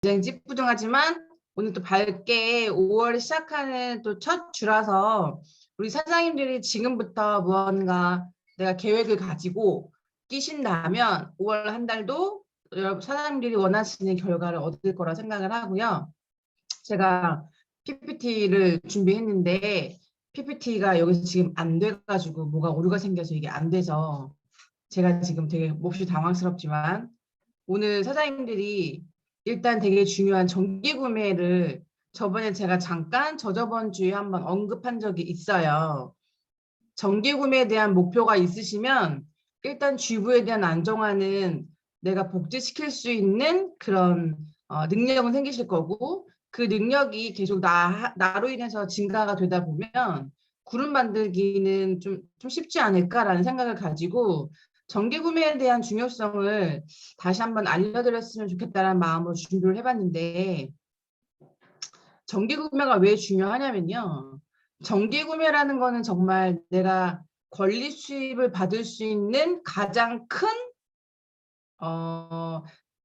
굉장히 찌뿌둥하지만 오늘 또 밝게 5월 시작하는 또 첫 주라서 우리 사장님들이 지금부터 무언가 내가 계획을 가지고 끼신다면 5월 한 달도 여러분 사장님들이 원하시는 결과를 얻을 거라 생각을 하고요. 제가 PPT를 준비했는데 PPT가 여기서 지금 안 돼가지고 뭐가 오류가 생겨서 이게 안 돼서 제가 지금 되게 몹시 당황스럽지만 오늘 사장님들이 일단 되게 중요한 정기 구매를 저번에 제가 잠깐 저저번 주에 한번 언급한 적이 있어요. 정기 구매에 대한 목표가 있으시면 일단 GV에 대한 안정화는 내가 복제시킬 수 있는 그런 능력은 생기실 거고 그 능력이 계속 나로 인해서 증가가 되다 보면 그룹 만들기는 좀 쉽지 않을까라는 생각을 가지고 정기 구매에 대한 중요성을 다시 한번 알려드렸으면 좋겠다는 마음으로 준비를 해봤는데 정기 구매가 왜 중요하냐면요. 정기 구매라는 거는 정말 내가 권리 수입을 받을 수 있는 가장 큰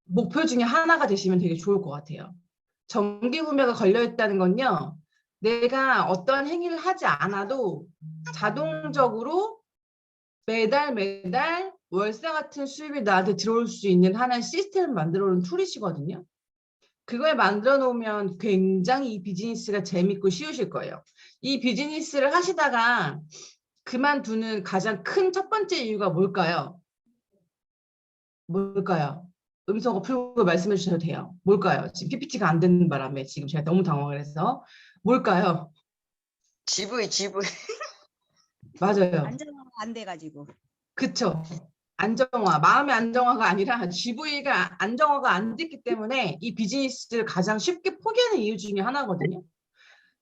목표 중에 하나가 되시면 되게 좋을 것 같아요. 정기 구매가 걸려 있다는 건요. 내가 어떤 행위를 하지 않아도 자동적으로 매달 월세 같은 수입이 나한테 들어올 수 있는 하나의 시스템을 만들어 놓은 툴이시거든요. 그걸 만들어 놓으면 굉장히 이 비즈니스가 재밌고 쉬우실 거예요. 이 비즈니스를 하시다가 그만두는 가장 큰 첫 번째 이유가 뭘까요? 뭘까요? 음성어 풀고 말씀해 주셔도 돼요. 뭘까요? 지금 PPT가 안 되는 바람에 지금 제가 너무 당황을 해서 뭘까요? GV. 맞아요. 안정화가 안 돼가지고. 그쵸. 안정화, 마음의 안정화가 아니라 GV가 안정화가 안 됐기 때문에 이 비즈니스를 가장 쉽게 포기하는 이유 중에 하나거든요.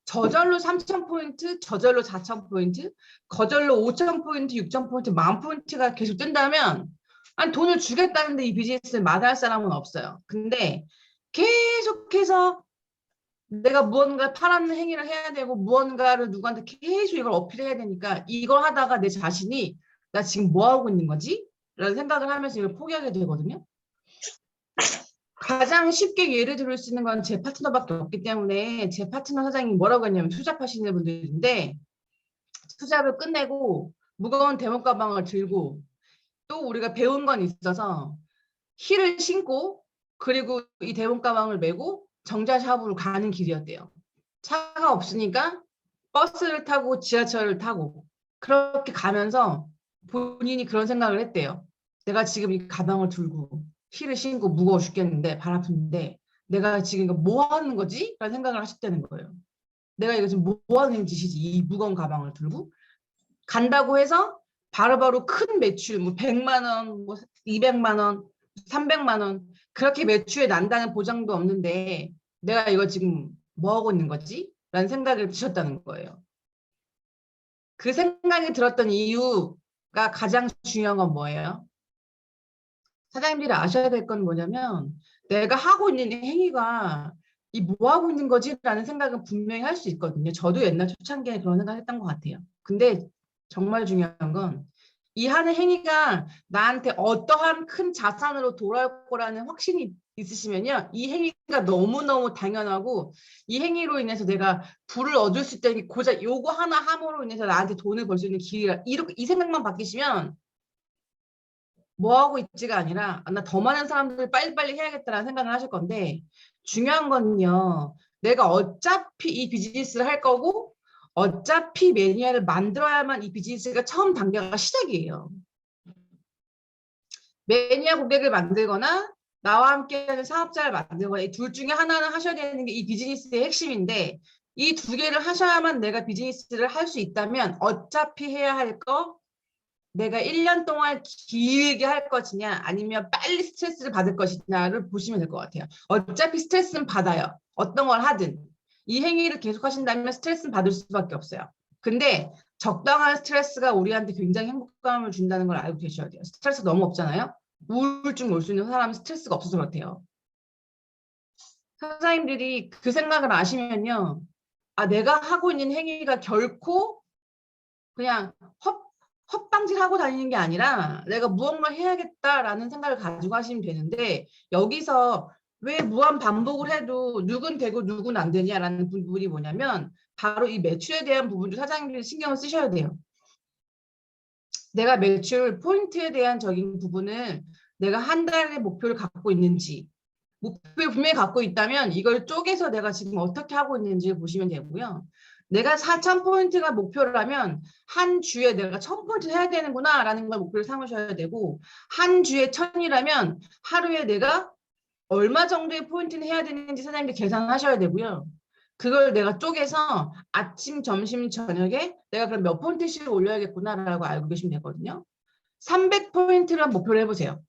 저절로 3,000포인트, 저절로 4,000포인트, 거절로 5,000포인트, 6,000포인트, 10,000포인트가 계속 뜬다면 아니 돈을 주겠다는데 이 비즈니스를 마다할 사람은 없어요. 근데 계속해서 내가 무언가 팔았는 행위를 해야 되고 무언가를 누구한테 계속 이걸 어필해야 되니까 이걸 하다가 내 자신이 나 지금 뭐 하고 있는 거지? 라는 생각을 하면서 이걸 포기하게 되거든요. 가장 쉽게 예를 들을 수 있는 건 제 파트너밖에 없기 때문에 제 파트너 사장님이 뭐라고 했냐면 투잡하시는 분들인데 투잡을 끝내고 무거운 대목 가방을 들고 또 우리가 배운 건 있어서 힐을 신고 그리고 이 대목 가방을 메고 정자샵으로 가는 길이었대요. 차가 없으니까 버스를 타고 지하철을 타고 그렇게 가면서 본인이 그런 생각을 했대요. 내가 지금 이 가방을 들고 힐을 신고 무거워 죽겠는데 발 아픈데 내가 지금 이거 뭐 하는 거지? 라는 생각을 하셨다는 거예요. 내가 이거 지금 뭐 하는 짓이지? 이 무거운 가방을 들고 간다고 해서 바로바로 큰 매출 뭐 100만 원, 뭐 200만 원, 300만 원 그렇게 매출이 난다는 보장도 없는데 내가 이거 지금 뭐 하고 있는 거지? 라는 생각을 드셨다는 거예요. 그 생각이 들었던 이유가 가장 중요한 건 뭐예요? 사장님들이 아셔야 될 건 뭐냐면 내가 하고 있는 행위가 이 뭐 하고 있는 거지? 라는 생각은 분명히 할 수 있거든요. 저도 옛날 초창기에 그런 생각 했던 것 같아요. 근데 정말 중요한 건 이 하는 행위가 나한테 어떠한 큰 자산으로 돌아올 거라는 확신이 있으시면요. 이 행위가 너무너무 당연하고 이 행위로 인해서 내가 부를 얻을 수 있다는 게 고작 요거 하나 함으로 인해서 나한테 돈을 벌 수 있는 길이라 이렇게 이 생각만 바뀌시면 뭐 하고 있지가 아니라 나 더 많은 사람들을 빨리빨리 해야겠다라는 생각을 하실 건데 중요한 건요. 내가 어차피 이 비즈니스를 할 거고 어차피 매니아를 만들어야만 이 비즈니스가 처음 단계가 시작이에요. 매니아 고객을 만들거나 나와 함께하는 사업자를 만들거나 이 둘 중에 하나는 하셔야 되는 게 이 비즈니스의 핵심인데 이 두 개를 하셔야만 내가 비즈니스를 할 수 있다면 어차피 해야 할 거 내가 1년 동안 길게 할 것이냐 아니면 빨리 스트레스를 받을 것이냐를 보시면 될 것 같아요. 어차피 스트레스는 받아요. 어떤 걸 하든. 이 행위를 계속 하신다면 스트레스는 받을 수밖에 없어요. 근데 적당한 스트레스가 우리한테 굉장히 행복감을 준다는 걸 알고 계셔야 돼요. 스트레스 너무 없잖아요. 우울증 올 수 있는 사람은 스트레스가 없어서 그렇대요. 사장님들이 그 생각을 아시면요. 아, 내가 하고 있는 행위가 결코 그냥 헛방질하고 다니는 게 아니라 내가 무언가 해야겠다라는 생각을 가지고 하시면 되는데 여기서 왜 무한 반복을 해도 누군 되고 누군 안 되냐라는 부분이 뭐냐면 바로 이 매출에 대한 부분도 사장님들이 신경을 쓰셔야 돼요. 내가 매출 포인트에 대한 적인 부분은 내가 한 달의 목표를 갖고 있는지, 목표를 분명히 갖고 있다면 이걸 쪼개서 내가 지금 어떻게 하고 있는지 보시면 되고요. 내가 4,000포인트가 목표라면 한 주에 내가 1,000포인트 해야 되는구나 라는 걸 목표를 삼으셔야 되고, 한 주에 1,000이라면 하루에 내가 얼마 정도의 포인트는 해야 되는지 사장님들 계산하셔야 되고요. 그걸 내가 쪼개서 아침, 점심, 저녁에 내가 그럼 몇 포인트씩 올려야겠구나라고 알고 계시면 되거든요. 300포인트를 목표로 해보세요.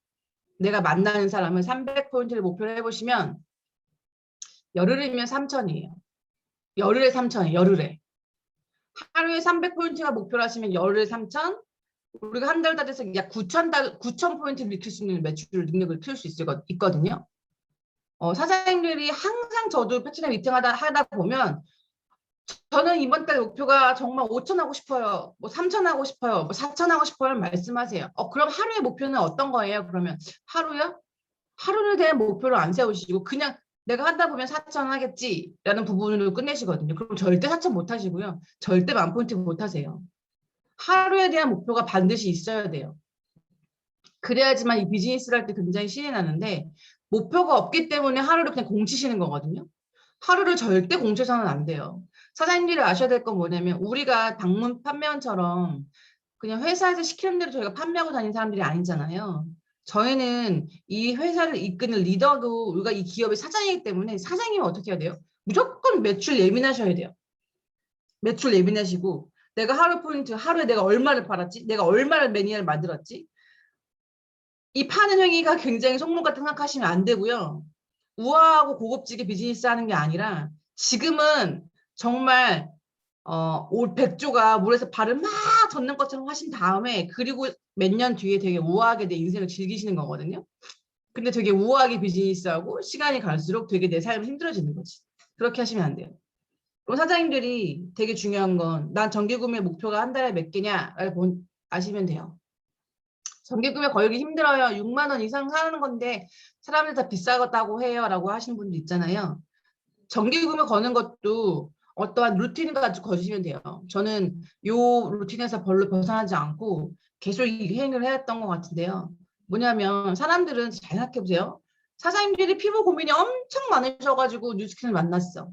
내가 만나는 사람을 300포인트를 목표로 해보시면 열흘이면 3,000이에요. 열흘에 3,000이에요. 열흘에. 하루에 300포인트가 목표로 하시면 열흘에 3,000, 우리가 한 달 달에서 약 9,000포인트를 익힐 수 있는 매출 능력을 키울 수 있거든요. 사장님들이 항상 저도 패치나 미팅 하다 보면 저는 이번 달 목표가 정말 5,000 하고 싶어요. 뭐 3,000 하고 싶어요. 뭐 4,000 하고 싶어요. 말씀하세요. 그럼 하루의 목표는 어떤 거예요? 그러면 하루요? 하루에 대한 목표를 안 세우시고 그냥 내가 하다 보면 4,000 하겠지라는 부분으로 끝내시거든요. 그럼 절대 4,000 못 하시고요. 절대 10,000포인트 못 하세요. 하루에 대한 목표가 반드시 있어야 돼요. 그래야지만 이 비즈니스를 할 때 굉장히 신이 나는데 목표가 없기 때문에 하루를 그냥 공치시는 거거든요. 하루를 절대 공쳐서는 안 돼요. 사장님들이 아셔야 될 건 뭐냐면 우리가 방문 판매원처럼 그냥 회사에서 시키는 대로 저희가 판매하고 다니는 사람들이 아니잖아요. 저희는 이 회사를 이끄는 리더도 우리가 이 기업의 사장이기 때문에 사장님은 어떻게 해야 돼요? 무조건 매출 예민하셔야 돼요. 매출 예민하시고 내가 하루 포인트, 하루에 내가 얼마를 팔았지? 내가 얼마를 매니아를 만들었지? 이 파는 행위가 굉장히 속물 같은 생각하시면 안 되고요. 우아하고 고급지게 비즈니스 하는 게 아니라 지금은 정말 올 백조가 물에서 발을 막 젓는 것처럼 하신 다음에 그리고 몇 년 뒤에 되게 우아하게 내 인생을 즐기시는 거거든요. 근데 되게 우아하게 비즈니스하고 시간이 갈수록 되게 내 삶이 힘들어지는 거지. 그렇게 하시면 안 돼요. 그럼 사장님들이 되게 중요한 건 난 정기구매 목표가 한 달에 몇 개냐를 아시면 돼요. 정기구매 걸기 힘들어요. 6만 원 이상 사는 건데 사람들 다 비싸다고 해요. 라고 하시는 분도 있잖아요. 정기구매 거는 것도 어떠한 루틴을 가지고 거시면 돼요. 저는 요 루틴에서 별로 벗어나지 않고 계속 이 행위를 해왔던 것 같은데요. 뭐냐면 사람들은 잘 생각해보세요. 사장님들이 피부 고민이 엄청 많으셔가지고 뉴스킨을 만났어.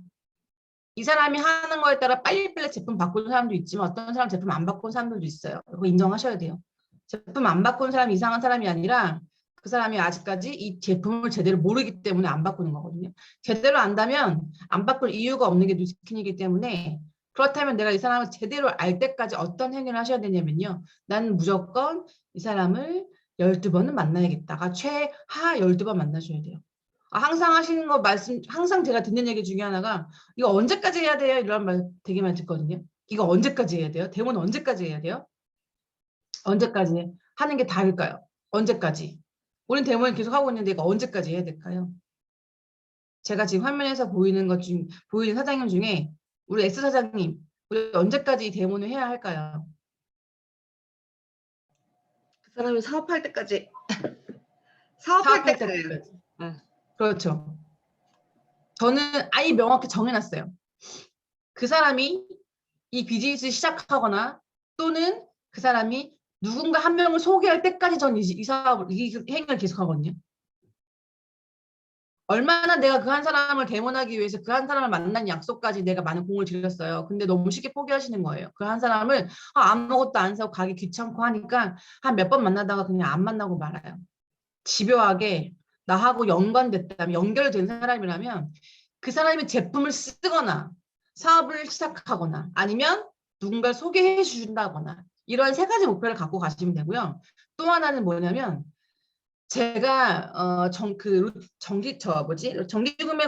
이 사람이 하는 거에 따라 빨리빨리 제품 바꾸는 사람도 있지만 어떤 사람 제품 안 바꾸는 사람들도 있어요. 그거 인정하셔야 돼요. 제품 안 바꾸는 사람이 이상한 사람이 아니라 그 사람이 아직까지 이 제품을 제대로 모르기 때문에 안 바꾸는 거거든요. 제대로 안다면 안 바꿀 이유가 없는 게 뉴스킨이기 때문에 그렇다면 내가 이 사람을 제대로 알 때까지 어떤 행위를 하셔야 되냐면요. 나는 무조건 이 사람을 12번은 만나야겠다가 최하 12번 만나셔야 돼요. 항상 하시는 거 항상 제가 듣는 얘기 중에 하나가 이거 언제까지 해야 돼요? 이런 말 되게 많이 듣거든요. 이거 언제까지 해야 돼요? 대본 언제까지 해야 돼요? 언제까지 하는 게 다를까요? 언제까지? 우린 데모를 계속 하고 있는데 이거 언제까지 해야 될까요? 제가 지금 화면에서 보이는 사장님 중에 우리 S 사장님, 우리 언제까지 이 데모는 해야 할까요? 그 사람이 사업할 때까지 사업할 때까지. 응. 그렇죠. 저는 아예 명확히 정해놨어요. 그 사람이 이 비즈니스 시작하거나 또는 그 사람이 누군가 한 명을 소개할 때까지 저는 이 사업을, 이 행위를 계속하거든요. 얼마나 내가 그 한 사람을 대문하기 위해서 그 한 사람을 만난 약속까지 내가 많은 공을 들였어요. 근데 너무 쉽게 포기하시는 거예요. 그 한 사람을 아무것도 안 사고 가기 귀찮고 하니까 한 몇 번 만나다가 그냥 안 만나고 말아요. 집요하게 나하고 연관됐다면 연결된 사람이라면 그 사람이 제품을 쓰거나 사업을 시작하거나 아니면 누군가를 소개해 준다거나 이런 세 가지 목표를 갖고 가시면 되고요. 또 하나는 뭐냐면 제가 정기구매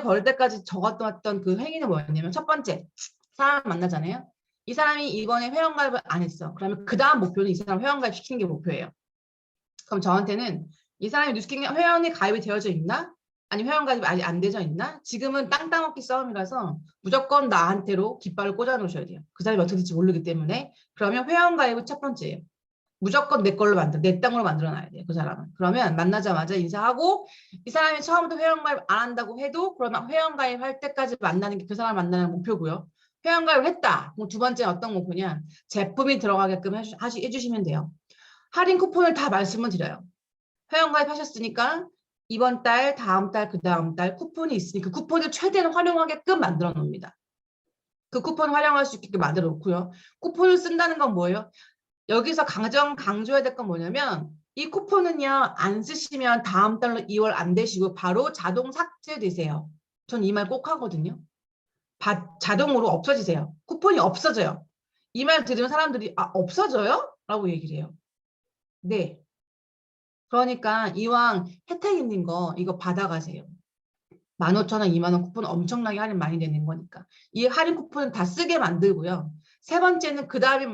걸 때까지 적었던 그 행위는 뭐였냐면 첫 번째 사람 만나잖아요. 이 사람이 이번에 회원가입을 안 했어. 그러면 그 다음 목표는 이 사람 회원가입 시키는 게 목표예요. 그럼 저한테는 이 사람이 뉴스킹 회원이 가입이 되어져 있나? 아니 회원 가입이 아직 안 되어 있나? 지금은 땅 따먹기 싸움이라서 무조건 나한테로 깃발을 꽂아 놓으셔야 돼요. 그 사람이 어떻게 될지 모르기 때문에. 그러면 회원 가입은 첫 번째예요. 무조건 내 걸로 내 땅으로 만들어놔야 돼요. 그 사람은. 그러면 만나자마자 인사하고 이 사람이 처음부터 회원가입 안 한다고 해도 그러면 회원가입할 때까지 만나는 게 그 사람 만나는 목표고요. 회원가입을 했다. 그럼 두 번째 어떤 목표냐. 제품이 들어가게끔 해주시면 돼요. 할인 쿠폰을 다 말씀을 드려요. 회원가입하셨으니까 이번 달, 다음 달, 그 다음 달 쿠폰이 있으니 그 쿠폰을 최대한 활용하게끔 만들어 놓습니다. 그 쿠폰 활용할 수 있게끔 만들어 놓고요. 쿠폰을 쓴다는 건 뭐예요? 여기서 강조해야 될 건 뭐냐면 이 쿠폰은요. 안 쓰시면 다음 달로 2월 안 되시고 바로 자동 삭제되세요. 전 이 말 꼭 하거든요. 자동으로 없어지세요. 쿠폰이 없어져요. 이 말 들으면 사람들이 아 없어져요? 라고 얘기를 해요. 네. 그러니까 이왕 혜택 있는 거 이거 받아가세요. 15,000원, 20,000원 쿠폰 엄청나게 할인 많이 되는 거니까. 이 할인 쿠폰은 다 쓰게 만들고요. 세 번째는 그 다음에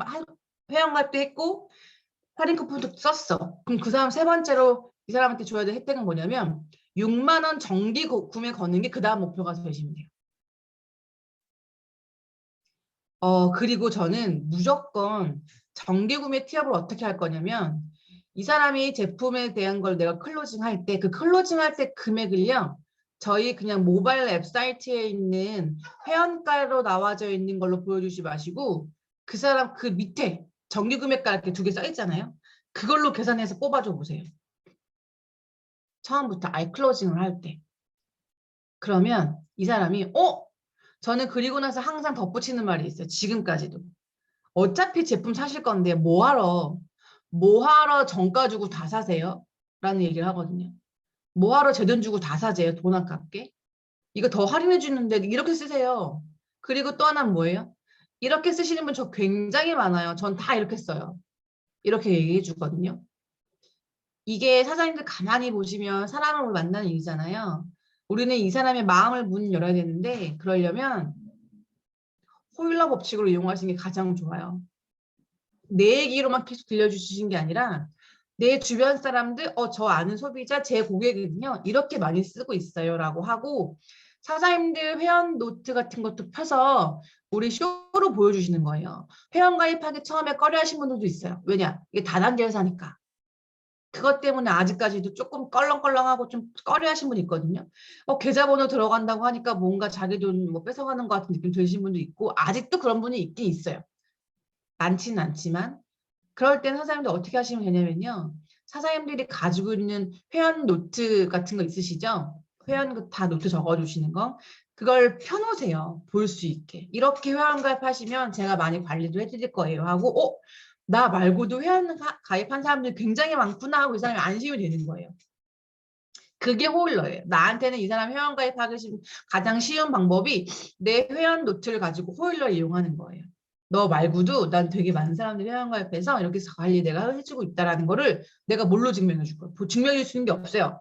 회원가입도 했고 할인 쿠폰도 썼어. 그럼 그 사람 세 번째로 이 사람한테 줘야 될 혜택은 뭐냐면 6만 원 정기 구매 거는 게 그 다음 목표가 되시면 돼요. 그리고 저는 무조건 정기 구매 티업을 어떻게 할 거냐면 이 사람이 제품에 대한 걸 내가 클로징 할 때 그 클로징 할 때 금액을요. 저희 그냥 모바일 앱 사이트에 있는 회원가로 나와져 있는 걸로 보여주지 마시고 그 사람 그 밑에 정기 금액가 이렇게 두 개 써 있잖아요. 그걸로 계산해서 뽑아줘 보세요. 처음부터 아이 클로징을 할 때. 그러면 이 사람이 저는 그리고 나서 항상 덧붙이는 말이 있어요. 지금까지도. 어차피 제품 사실 건데 뭐하러 정가 주고 다 사세요? 라는 얘기를 하거든요. 뭐하러 제 돈 주고 다 사세요? 돈 아깝게? 이거 더 할인해 주는데 이렇게 쓰세요. 그리고 또 하나는 뭐예요? 이렇게 쓰시는 분 저 굉장히 많아요. 전 다 이렇게 써요. 이렇게 얘기해 주거든요. 이게 사장님들 가만히 보시면 사람을 만나는 일이잖아요. 우리는 이 사람의 마음을 문 열어야 되는데 그러려면 호일러 법칙으로 이용하시는 게 가장 좋아요. 내 얘기로만 계속 들려주시는 게 아니라 내 주변 사람들 저 아는 소비자 제 고객은요 이렇게 많이 쓰고 있어요 라고 하고 사장님들 회원 노트 같은 것도 펴서 우리 쇼로 보여주시는 거예요. 회원 가입하기 처음에 꺼려하신 분들도 있어요. 왜냐? 이게 다단계에서 하니까. 그것 때문에 아직까지도 조금 껄렁껄렁하고 좀 꺼려하신 분이 있거든요. 계좌번호 들어간다고 하니까 뭔가 자기 돈 뭐 뺏어가는 것 같은 느낌 드신 분도 있고 아직도 그런 분이 있긴 있어요. 많지는 않지만 그럴 땐 사장님들 어떻게 하시면 되냐면요. 사장님들이 가지고 있는 회원 노트 같은 거 있으시죠? 회원 다 노트 적어주시는 거. 그걸 펴놓으세요. 볼 수 있게. 이렇게 회원 가입하시면 제가 많이 관리도 해드릴 거예요. 하고 나 말고도 회원 가입한 사람들이 굉장히 많구나 하고 이 사람이 안심이 되는 거예요. 그게 호일러예요. 나한테는 이 사람 회원 가입하기 가장 쉬운 방법이 내 회원 노트를 가지고 호일러를 이용하는 거예요. 너 말고도 난 되게 많은 사람들이 회원가입해서 이렇게 관리 내가 해주고 있다라는 거를 내가 뭘로 증명해 줄 거야? 증명해 줄 수 있는 게 없어요.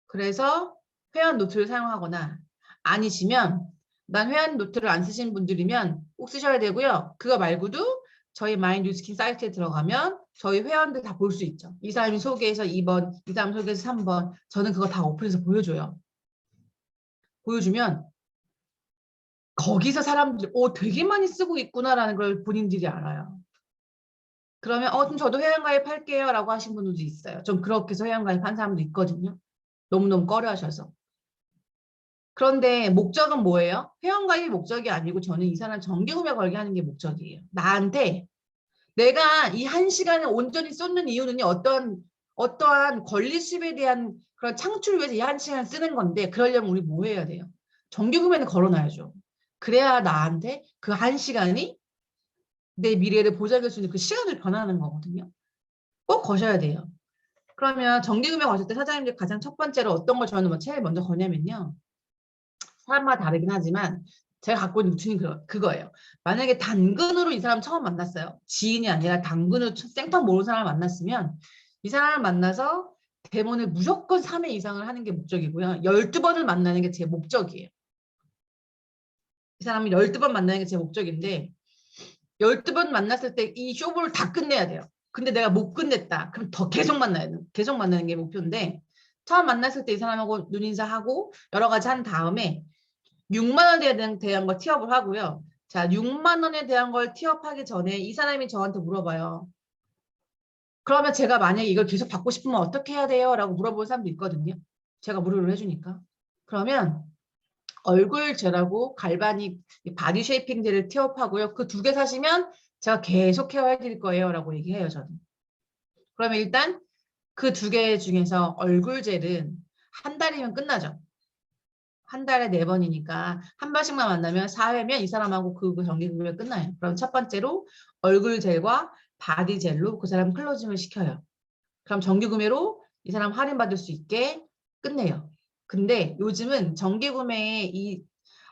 그래서 회원 노트를 사용하거나 아니시면 난 회원 노트를 안 쓰시는 분들이면 꼭 쓰셔야 되고요. 그거 말고도 저희 마인드 뉴스킨 사이트에 들어가면 저희 회원들 다 볼 수 있죠. 이 사람이 소개해서 2번, 이 사람 소개해서 3번. 저는 그거 다 오픈해서 보여줘요. 보여주면 거기서 사람들이 되게 많이 쓰고 있구나라는 걸 본인들이 알아요. 그러면 그럼 저도 회원가입할게요 라고 하신 분들도 있어요. 좀 그렇게 해서 회원가입한 사람도 있거든요. 너무너무 꺼려하셔서. 그런데 목적은 뭐예요? 회원가입이 목적이 아니고 저는 이 사람 정기구매 걸게 하는 게 목적이에요. 나한테 내가 이 1시간을 온전히 쏟는 이유는요. 어떠한 권리 수입에 대한 그런 창출을 위해서 이 1시간을 쓰는 건데 그러려면 우리 뭐 해야 돼요? 정기구매는 걸어놔야죠. 그래야 나한테 그 1시간이 내 미래를 보장할 수 있는 그 시간을 변하는 거거든요. 꼭 거셔야 돼요. 그러면 정기구매 거실 때 사장님들 가장 첫 번째로 어떤 걸 저는 제일 먼저 거냐면요. 사람마다 다르긴 하지만 제가 갖고 있는 루틴이 그거예요. 만약에 당근으로 이 사람 처음 만났어요. 지인이 아니라 당근으로 생판 모르는 사람을 만났으면 이 사람을 만나서 대본을 무조건 3회 이상을 하는 게 목적이고요. 12번을 만나는 게 제 목적이에요. 이 사람을 12번 만나는 게 제 목적인데 12번 만났을 때 이 쇼부를 다 끝내야 돼요. 근데 내가 못 끝냈다. 그럼 더 계속 만나야 돼. 계속 만나는 게 목표인데 처음 만났을 때 이 사람하고 눈인사하고 여러 가지 한 다음에 6만 원에 대한 걸 티업을 하고요. 자, 6만 원에 대한 걸 티업하기 전에 이 사람이 저한테 물어봐요. 그러면 제가 만약에 이걸 계속 받고 싶으면 어떻게 해야 돼요? 라고 물어보는 사람도 있거든요. 제가 무료로 해주니까. 그러면 얼굴 젤하고 갈바닉 바디 쉐이핑 젤을 티업하고요. 그 두 개 사시면 제가 계속 케어해 드릴 거예요. 라고 얘기해요, 저는. 그러면 일단 그 두 개 중에서 얼굴 젤은 한 달이면 끝나죠. 한 달에 4번이니까 한 번씩만 만나면 4회면 이 사람하고 그 정기구매 끝나요. 그럼 첫 번째로 얼굴 젤과 바디 젤로 그 사람 클로징을 시켜요. 그럼 정기구매로 이 사람 할인받을 수 있게 끝내요. 근데 요즘은 정기구매에 이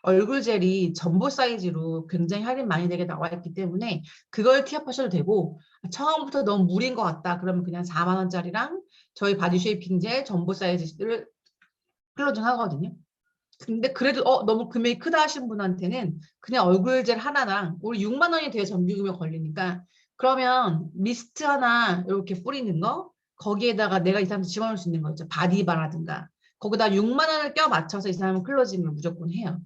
얼굴 젤이 전보 사이즈로 굉장히 할인 많이 되게 나와 있기 때문에 그걸 티업하셔도 되고 처음부터 너무 무리인 것 같다. 그러면 그냥 4만 원짜리랑 저희 바디 쉐이핑 젤 전보 사이즈를 클로징 하거든요. 근데 그래도 너무 금액이 크다 하신 분한테는 그냥 얼굴 젤 하나랑 우리 6만 원이 돼야 정기구매 걸리니까 그러면 미스트 하나 이렇게 뿌리는 거 거기에다가 내가 이 사람한테 집어넣을 수 있는 거 있죠. 바디바라든가 거기다 6만 원을 껴 맞춰서 이 사람은 클로징을 무조건 해요.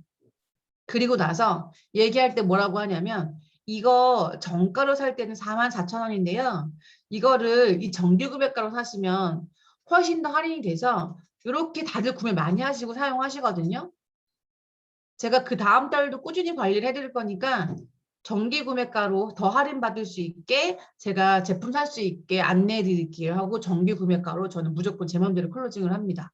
그리고 나서 얘기할 때 뭐라고 하냐면 이거 정가로 살 때는 44,000원인데요. 이거를 이 정기구매가로 사시면 훨씬 더 할인이 돼서 이렇게 다들 구매 많이 하시고 사용하시거든요. 제가 그 다음 달도 꾸준히 관리를 해드릴 거니까 정기구매가로 더 할인받을 수 있게 제가 제품 살 수 있게 안내해 드릴게요 하고 정기구매가로 저는 무조건 제 맘대로 클로징을 합니다.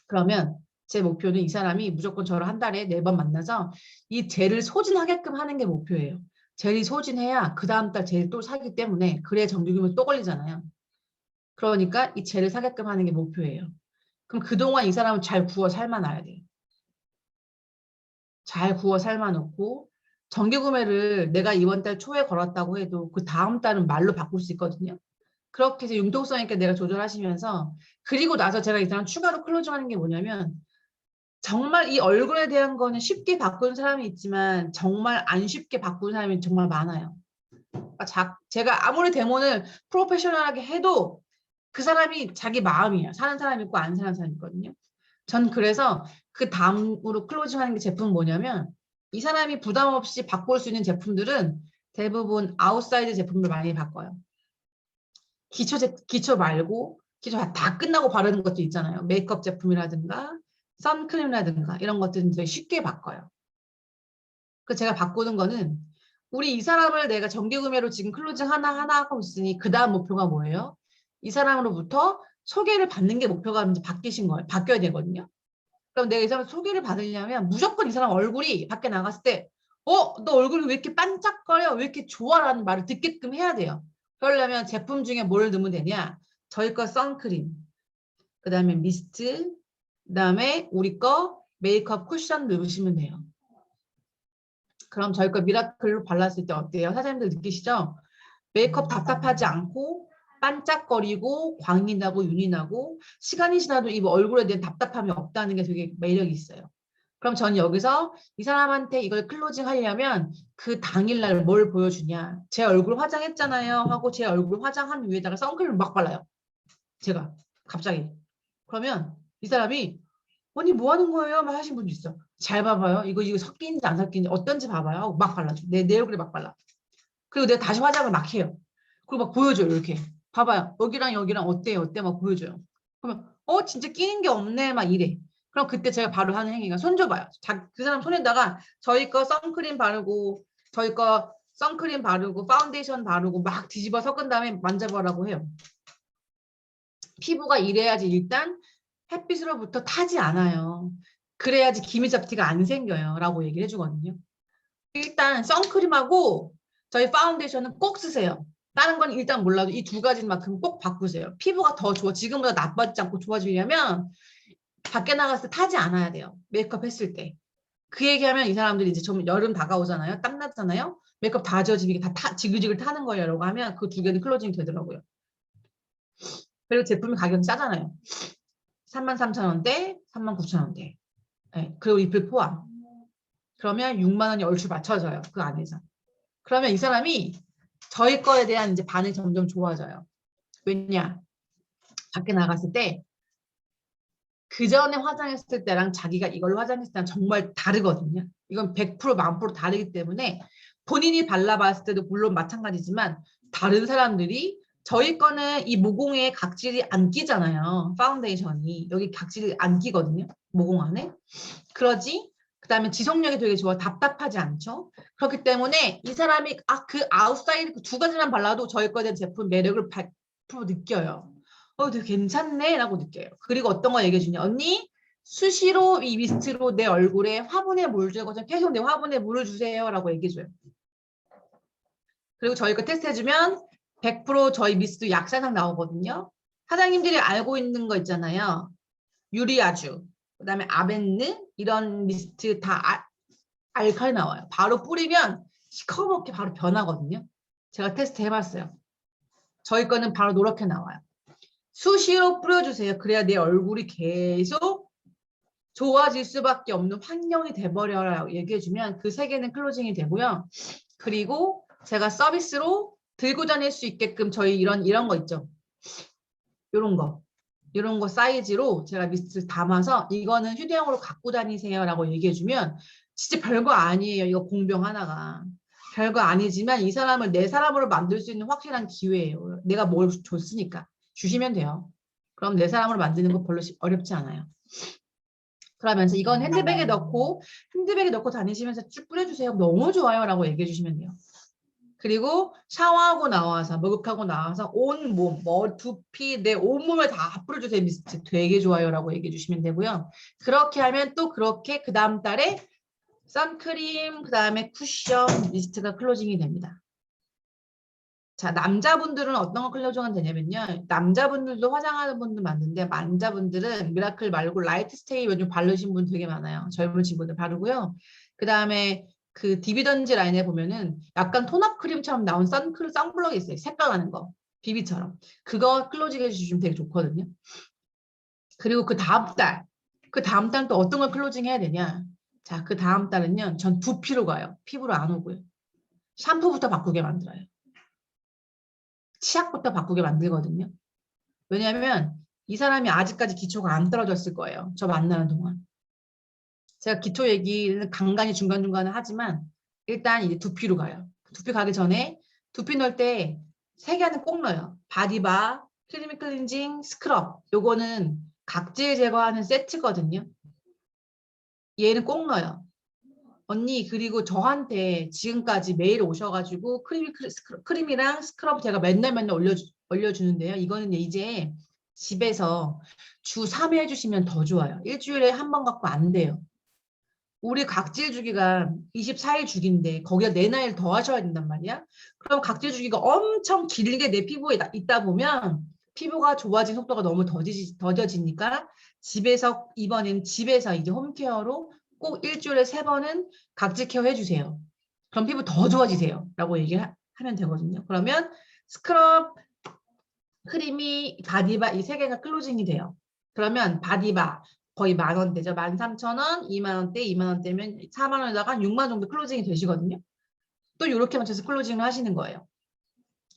그러면 제 목표는 이 사람이 무조건 저를 한 달에 4번 만나서 이 젤을 소진하게끔 하는 게 목표예요. 젤이 소진해야 그 다음 달 젤 또 사기 때문에 그래야 정기구매 또 걸리잖아요. 그러니까 이 젤을 사게끔 하는 게 목표예요. 그럼 그동안 이 사람은 잘 구워 삶아놔야 돼요. 잘 구워 삶아놓고 정기구매를 내가 이번 달 초에 걸었다고 해도 그 다음 달은 말로 바꿀 수 있거든요. 그렇게 해서 융통성 있게 내가 조절하시면서 그리고 나서 제가 이 사람 추가로 클로징하는 게 뭐냐면 정말 이 얼굴에 대한 거는 쉽게 바꾸는 사람이 있지만 정말 안 쉽게 바꾸는 사람이 정말 많아요. 그러니까 제가 아무리 데모를 프로페셔널하게 해도 그 사람이 자기 마음이에요. 사는 사람이 있고 안 사는 사람이 있거든요. 전 그래서 그 다음으로 클로징하는 게 제품은 뭐냐면 이 사람이 부담 없이 바꿀 수 있는 제품들은 대부분 아웃사이드 제품들 많이 바꿔요. 기초 말고 기초 다 끝나고 바르는 것도 있잖아요. 메이크업 제품이라든가 선크림이라든가 이런 것들은 되게 쉽게 바꿔요. 그 제가 바꾸는 거는 우리 이 사람을 내가 정기구매로 지금 클로징 하나 하고 있으니 그 다음 목표가 뭐예요? 이 사람으로부터 소개를 받는 게 목표가 이제 바뀌신 거예요. 바뀌어야 되거든요. 그럼 내가 이 사람 소개를 받으려면 무조건 이 사람 얼굴이 밖에 나갔을 때 너 얼굴이 왜 이렇게 반짝거려? 왜 이렇게 좋아? 라는 말을 듣게끔 해야 돼요. 그러려면 제품 중에 뭘 넣으면 되냐? 저희 거 선크림, 그 다음에 미스트, 그 다음에 우리 거 메이크업 쿠션 넣으시면 돼요. 그럼 저희 거 미라클로 발랐을 때 어때요? 사장님들 느끼시죠? 메이크업 답답하지 않고 반짝거리고 광이 나고 윤이 나고 시간이 지나도 이 얼굴에 대한 답답함이 없다는 게 되게 매력이 있어요. 그럼 저는 여기서 이 사람한테 이걸 클로징 하려면 그 당일날 뭘 보여주냐. 제 얼굴 화장했잖아요 하고 제 얼굴 화장한 위에다가 선크림을 막 발라요. 제가 갑자기. 그러면 이 사람이 언니 뭐 하는 거예요? 막 하신 분도 있어. 잘 봐봐요. 이거 섞이는지 안 섞이는지 어떤지 봐봐요. 하고 막 발라줘. 내 얼굴에 막 발라. 그리고 내가 다시 화장을 막 해요. 그리고 막 보여줘요. 이렇게. 봐봐요. 여기랑 여기랑 어때요? 어때? 막 보여줘요. 그러면 진짜 끼는 게 없네. 막 이래. 그럼 그때 제가 바로 하는 행위가 손 줘봐요. 그 사람 손에다가 저희 거 선크림 바르고 저희 거 선크림 바르고 파운데이션 바르고 막 뒤집어 섞은 다음에 만져보라고 해요. 피부가 이래야지 일단 햇빛으로부터 타지 않아요. 그래야지 기미잡티가 안 생겨요. 라고 얘기를 해주거든요. 일단 선크림하고 저희 파운데이션은 꼭 쓰세요. 다른 건 일단 몰라도 이 두 가지만큼 꼭 바꾸세요. 피부가 더 좋아. 지금보다 나빠지지 않고 좋아지려면 밖에 나갔을 때 타지 않아야 돼요. 메이크업 했을 때. 그 얘기하면 이 사람들이 이제 좀 여름 다가오잖아요. 땀 났잖아요. 메이크업 다 지워지게 다 지글지글 타는 거예요. 라고 하면 그 두 개는 클로징이 되더라고요. 그리고 제품이 가격이 싸잖아요. 33,000원대, 39,000원대. 네, 그리고 리필 포함. 그러면 6만 원이 얼추 맞춰져요. 그 안에서. 그러면 이 사람이 저희 거에 대한 이제 반응이 점점 좋아져요. 왜냐? 밖에 나갔을 때 그 전에 화장했을 때랑 자기가 이걸로 화장했을 때랑 정말 다르거든요. 이건 100% 1000% 다르기 때문에 본인이 발라봤을 때도 물론 마찬가지지만 다른 사람들이 저희 거는 이 모공에 각질이 안 끼잖아요. 파운데이션이. 여기 각질이 안 끼거든요. 모공 안에. 그러지? 그 다음에 지속력이 되게 좋아. 답답하지 않죠? 그렇기 때문에 이 사람이 그 아웃사이드 그 두 가지만 발라도 저희 거에 대한 제품 매력을 100% 느껴요. 되게 괜찮네 라고 느껴요. 그리고 어떤 거 얘기해 주냐. 언니 수시로 이 미스트로 내 얼굴에 화분에 물 주고 계속 내 화분에 물을 주세요 라고 얘기해 줘요. 그리고 저희 거 테스트 해주면 100% 저희 미스트 약산상 나오거든요. 사장님들이 알고 있는 거 있잖아요. 유리아주, 그다음에 아벤느 이런 미스트 다 알칼리 나와요. 바로 뿌리면 시커멓게 바로 변하거든요. 제가 테스트 해봤어요. 저희 거는 바로 노랗게 나와요. 수시로 뿌려주세요. 그래야 내 얼굴이 계속 좋아질 수밖에 없는 환경이 돼버려라고 얘기해주면 그 세 개는 클로징이 되고요. 그리고 제가 서비스로 들고 다닐 수 있게끔 저희 이런 거 있죠. 이런 거 사이즈로 제가 미스트를 담아서 이거는 휴대용으로 갖고 다니세요라고 얘기해주면 진짜 별거 아니에요. 이거 공병 하나가. 별거 아니지만 이 사람을 내 사람으로 만들 수 있는 확실한 기회예요. 내가 뭘 줬으니까. 주시면 돼요. 그럼 내 사람으로 만드는 거 별로 어렵지 않아요. 그러면서 이건 핸드백에 넣고 다니시면서 쭉 뿌려주세요. 너무 좋아요라고 얘기해 주시면 돼요. 그리고 샤워하고 나와서 목욕하고 나와서 온몸, 두피, 내 온몸을 다 뿌려주세요. 미스트 되게 좋아요라고 얘기해 주시면 되고요. 그렇게 하면 또 그렇게 그 다음 달에 선크림, 그 다음에 쿠션, 미스트가 클로징이 됩니다. 자, 남자분들은 어떤 거 클로징이 되냐면요. 남자분들도 화장하는 분들 많은데 남자분들은 미라클 말고 라이트 스테이 요즘 바르신 분 되게 많아요. 젊은 친구들 바르고요. 그 다음에 그 디비던지 라인에 보면은 약간 톤업 크림처럼 나온 선블럭이 있어요. 색깔 나는 거. 비비처럼. 그거 클로징 해주시면 되게 좋거든요. 그리고 그 다음 달은 또 어떤 걸 클로징 해야 되냐. 자, 그 다음 달은요. 전 두피로 가요. 피부로 안 오고요. 샴푸부터 바꾸게 만들어요. 치약부터 바꾸게 만들거든요. 왜냐하면 이 사람이 아직까지 기초가 안 떨어졌을 거예요. 저 만나는 동안. 제가 기초 얘기는 간간히 중간중간에 하지만 일단 이제 두피로 가요. 두피 가기 전에 두피 넣을 때 3개는 꼭 넣어요. 바디바, 크리미 클렌징, 스크럽. 요거는 각질 제거하는 세트거든요. 얘는 꼭 넣어요. 언니 그리고 저한테 지금까지 매일 오셔가지고 크림이랑 스크럽 제가 맨날 올려주는데요. 이거는 이제 집에서 주 3회 해주시면 더 좋아요. 일주일에 한 번 갖고 안 돼요. 우리 각질 주기가 24일 주기인데 거기다 4날 더 하셔야 된단 말이야. 그럼 각질 주기가 엄청 길게 내 피부에 있다 보면 피부가 좋아진 속도가 너무 더뎌지니까 이번엔 집에서 이제 홈케어로 꼭 일주일에 3번은 각질 케어 해주세요. 그럼 피부 더 좋아지세요. 라고 얘기하면 되거든요. 그러면 스크럽, 크리미, 바디바 이 3개가 클로징이 돼요. 그러면 바디바 거의 10,000원대죠. 13,000원, 20,000원대, 20,000원대면 40,000원에다가 60,000원 정도 클로징이 되시거든요. 또 이렇게 맞춰서 클로징을 하시는 거예요.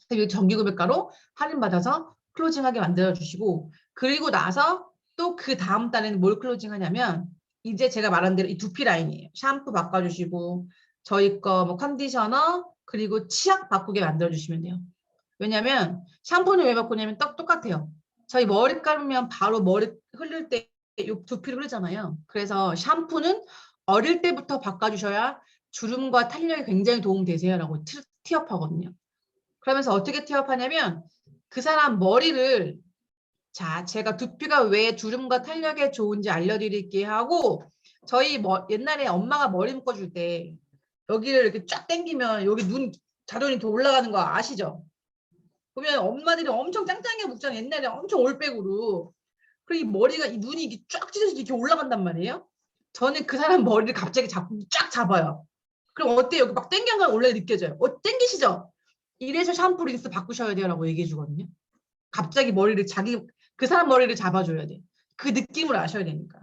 그리고 정기구매가로 할인받아서 클로징하게 만들어주시고 그리고 나서 또 그 다음 달에는 뭘 클로징 하냐면 이제 제가 말한 대로 이 두피 라인이에요. 샴푸 바꿔주시고 저희 거 뭐 컨디셔너 그리고 치약 바꾸게 만들어주시면 돼요. 왜냐면 샴푸는 왜 바꾸냐면 똑같아요. 저희 머리 감으면 바로 머리 흘릴 때 두피를 흐르잖아요. 그래서 샴푸는 어릴 때부터 바꿔주셔야 주름과 탄력이 굉장히 도움되세요라고 티업하거든요. 그러면서 어떻게 티업하냐면 그 사람 머리를 자 제가 두피가 왜 주름과 탄력에 좋은지 알려드릴게 하고 저희 옛날에 엄마가 머리 묶어줄 때 여기를 이렇게 쫙 당기면 여기 눈 자존이 더 올라가는 거 아시죠? 보면 엄마들이 엄청 짱짱하게 묶잖아요. 옛날에 엄청 올백으로. 그리고 이 머리가 이 눈이 이렇게 쫙 찢어서 이렇게 올라간단 말이에요. 저는 그 사람 머리를 갑자기 쫙 잡아요. 그럼 어때요? 여기 막 당겨간 걸 원래 느껴져요. 당기시죠? 이래서 샴푸 린스 바꾸셔야 돼요라고 얘기해 주거든요. 갑자기 그 사람 머리를 잡아줘야 돼. 그 느낌을 아셔야 되니까.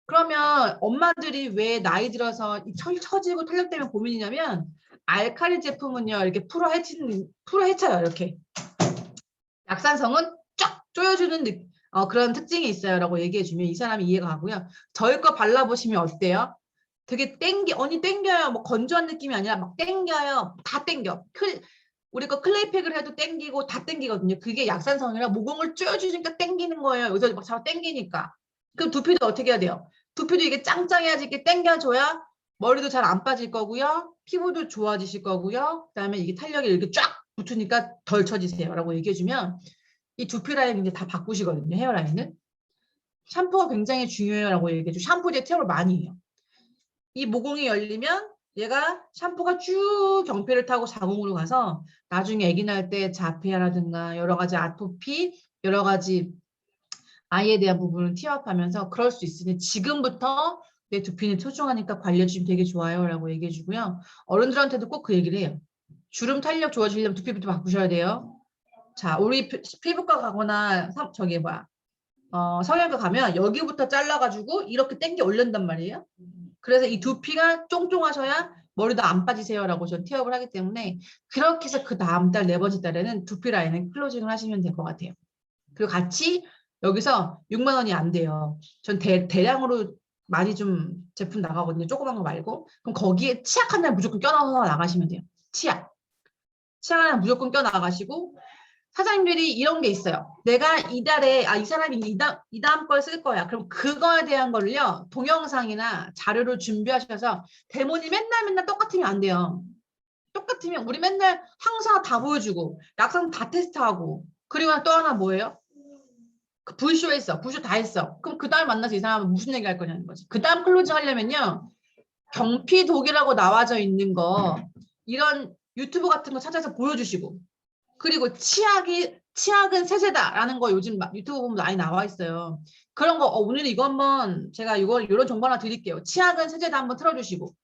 그러면 엄마들이 왜 나이 들어서 처지고 탄력 때문에 고민이냐면 알칼리 제품은요 이렇게 풀어 헤쳐요 이렇게. 약산성은 쫙 조여주는 그런 특징이 있어요라고 얘기해주면 이 사람이 이해가 가고요. 저희 거 발라보시면 어때요? 되게 언니 땡겨요. 뭐 건조한 느낌이 아니라 막 땡겨요. 다 땡겨. 우리 거 클레이팩을 해도 땡기고 다 땡기거든요. 그게 약산성이라 모공을 쪼여주니까 땡기는 거예요. 여기서 막 잡아 땡기니까. 그럼 두피도 어떻게 해야 돼요? 두피도 이게 짱짱해야지 이렇게 땡겨줘야 머리도 잘 안 빠질 거고요. 피부도 좋아지실 거고요. 그다음에 이게 탄력이 이렇게 쫙 붙으니까 덜 처지세요. 라고 얘기해주면 이 두피 라인 이제 다 바꾸시거든요. 헤어라인을. 샴푸가 굉장히 중요해요라고 얘기해줘. 샴푸제 티업을 많이 해요. 이 모공이 열리면 얘가 샴푸가 쭉 경피를 타고 자궁으로 가서 나중에 아기 낳을 때 자폐라든가 여러 가지 아토피, 여러 가지 아이에 대한 부분을 티업하면서 그럴 수 있으니 지금부터 내 두피는 소중하니까 관리해주시면 되게 좋아요 라고 얘기해주고요. 어른들한테도 꼭 그 얘기를 해요. 주름 탄력 좋아지려면 두피부터 바꾸셔야 돼요. 자, 우리 피부과 가거나 성형외과 가면 여기부터 잘라가지고 이렇게 당겨 올린단 말이에요. 그래서 이 두피가 쫑쫑하셔야 머리도 안 빠지세요라고 전 티업을 하기 때문에 그렇게 해서 그 다음 달, 네 번째 달에는 두피 라인을 클로징을 하시면 될 것 같아요. 그리고 같이 여기서 6만 원이 안 돼요. 전 대량으로 많이 좀 제품 나가거든요. 조그만 거 말고. 그럼 거기에 치약 한 달 무조건 껴넣어서 나가시면 돼요. 치약 하나 무조건 껴나가시고 사장님들이 이런 게 있어요. 내가 이달에 이 사람이 이 다음 걸 쓸 거야. 그럼 그거에 대한 걸요. 동영상이나 자료를 준비하셔서 데모니 맨날 똑같으면 안 돼요. 똑같으면 우리 맨날 항상 다 보여주고 약상 다 테스트하고 그리고 또 하나 뭐예요? 그 V쇼 했어. V쇼 다 했어. 그럼 그 다음 만나서 이 사람은 무슨 얘기 할 거냐는 거지. 그 다음 클로징 하려면요. 경피독이라고 나와져 있는 거 이런 유튜브 같은 거 찾아서 보여주시고 그리고 치약은 세세다라는 거 요즘 유튜브 보면 많이 나와 있어요. 그런 거 오늘 이거 한번 제가 이런 정보 하나 드릴게요. 치약은 세세다 한번 틀어주시고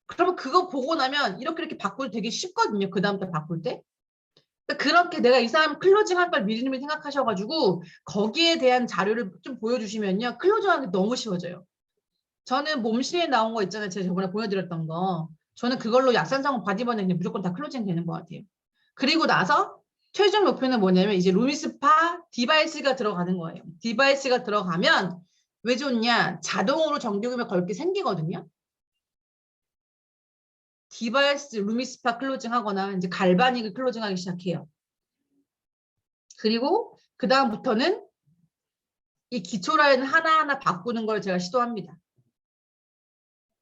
그러면 그거 보고 나면 이렇게 바꾸기 되게 쉽거든요. 그 다음 달 바꿀 때. 그렇게 내가 이 사람 클로징 할 걸 미리미리 생각하셔가지고 거기에 대한 자료를 좀 보여주시면요. 클로징하는 게 너무 쉬워져요. 저는 몸실에 나온 거 있잖아요. 제가 저번에 보여드렸던 거. 저는 그걸로 약산성 바디버는 그냥 무조건 다 클로징 되는 것 같아요. 그리고 나서 최종 목표는 뭐냐면 이제 루미스파 디바이스가 들어가는 거예요. 디바이스가 들어가면 왜 좋냐? 자동으로 정기금액 걸 게 생기거든요. 디바이스 루미스파 클로징 하거나 이제 갈바닉을 클로징 하기 시작해요. 그리고 그 다음부터는 이 기초 라인 하나하나 바꾸는 걸 제가 시도합니다.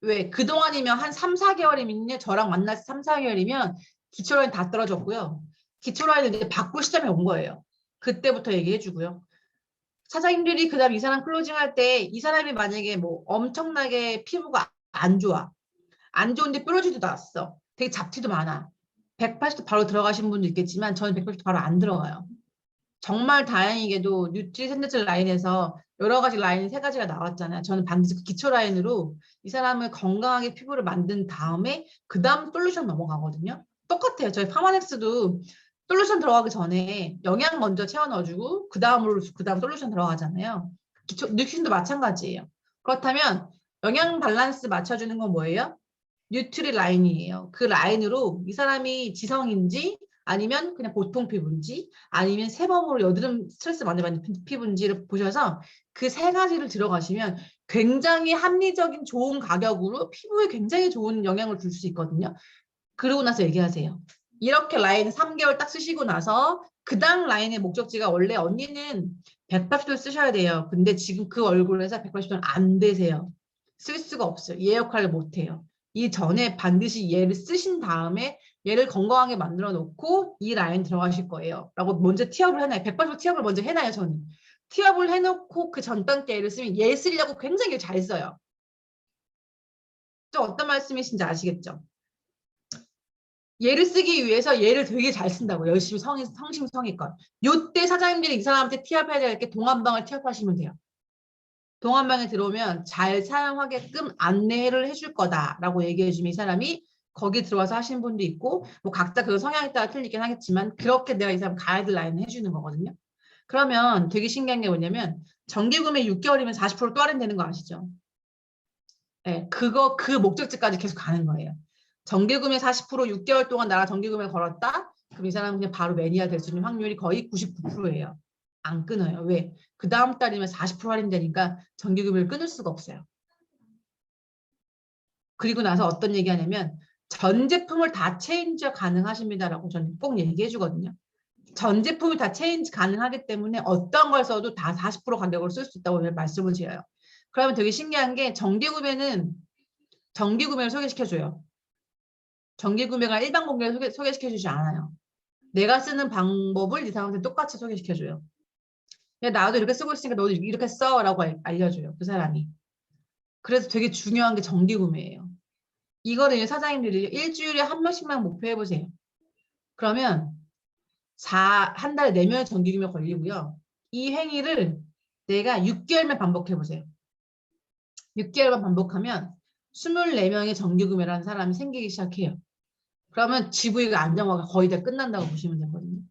왜? 그동안이면 한 3, 4개월이면 저랑 만나서 3, 4개월이면 기초 라인 다 떨어졌고요. 기초 라인을 이제 바꿀 시점에 온 거예요. 그때부터 얘기해 주고요. 사장님들이 그다음 이 사람 클로징 할 때 이 사람이 만약에 뭐 엄청나게 피부가 안 좋아. 안 좋은데 뾰루지도 났어. 되게 잡티도 많아. 180도 바로 들어가신 분도 있겠지만 저는 180도 바로 안 들어가요. 정말 다행히게도 뉴트리 샌드즈 라인에서 여러 가지 라인 3가지가 나왔잖아요. 저는 반드시 그 기초 라인으로 이 사람을 건강하게 피부를 만든 다음에 그 다음 솔루션 넘어가거든요. 똑같아요. 저희 파마넥스도 솔루션 들어가기 전에 영양 먼저 채워 넣어주고 그 다음 솔루션 들어가잖아요. 기초 뉴트리도 마찬가지예요. 그렇다면 영양 밸런스 맞춰주는 건 뭐예요? 뉴트리 라인이에요. 그 라인으로 이 사람이 지성인지 아니면 그냥 보통 피부인지 아니면 세범으로 여드름 스트레스 많이 받는 피부인지를 보셔서 그 3가지를 들어가시면 굉장히 합리적인 좋은 가격으로 피부에 굉장히 좋은 영향을 줄 수 있거든요. 그러고 나서 얘기하세요. 이렇게 라인 3개월 딱 쓰시고 나서 그 다음 라인의 목적지가 원래 언니는 180도 쓰셔야 돼요. 근데 지금 그 얼굴에서 180도는 안 되세요. 쓸 수가 없어요. 얘 역할을 못 해요. 이 전에 반드시 얘를 쓰신 다음에 얘를 건강하게 만들어 놓고 이 라인 들어가실 거예요. 라고 먼저 티업을 해놔요. 180도 티업을 먼저 해놔요. 저는. 티업을 해놓고 그 전 단계 얘를 쓰면 얘 쓰려고 굉장히 잘 써요. 좀 어떤 말씀이신지 아시겠죠? 얘를 쓰기 위해서 얘를 되게 잘 쓴다고 열심히 성심성의껏. 요때 사장님들이 이 사람한테 티업해야 될 게 동안방을 티업하시면 돼요. 동안방에 들어오면 잘 사용하게끔 안내를 해줄 거다라고 얘기해주면 이 사람이 거기 들어와서 하시는 분도 있고 뭐 각자 그 성향에 따라 틀리긴 하겠지만 그렇게 내가 이 사람 가이드라인을 해주는 거거든요. 그러면 되게 신기한 게 뭐냐면 정기구매 6개월이면 40%또 할인되는 거 아시죠? 네, 그 목적지까지 계속 가는 거예요. 정기구매 40% 6개월 동안 나랑 정기구매 걸었다? 그럼 이 사람은 그냥 바로 매니아 될 수 있는 확률이 거의 99%예요. 안 끊어요. 왜? 그 다음 달이면 40% 할인되니까 정기구매를 끊을 수가 없어요. 그리고 나서 어떤 얘기 하냐면 전 제품을 다 체인지 가능하십니다라고 저는 꼭 얘기해 주거든요. 전 제품이 다 체인지 가능하기 때문에 어떤 걸 써도 다 40% 가격으로 쓸 수 있다고 말씀을 드려요. 그러면 되게 신기한 게 정기 구매는 정기 구매를 소개시켜줘요. 정기 구매가 일반 공개를 소개시켜주지 않아요. 내가 쓰는 방법을 이 사람한테 똑같이 소개시켜줘요. 야, 나도 이렇게 쓰고 있으니까 너도 이렇게 써라고 알려줘요. 그 사람이. 그래서 되게 중요한 게 정기 구매예요. 이거를 사장님들이 일주일에 한 명씩만 목표해보세요. 그러면 한 달에 4명의 정기 구매 걸리고요. 이 행위를 내가 6개월만 반복해보세요. 6개월만 반복하면 24명의 정기 구매라는 사람이 생기기 시작해요. 그러면 GV가 안정화가 거의 다 끝난다고 보시면 되거든요.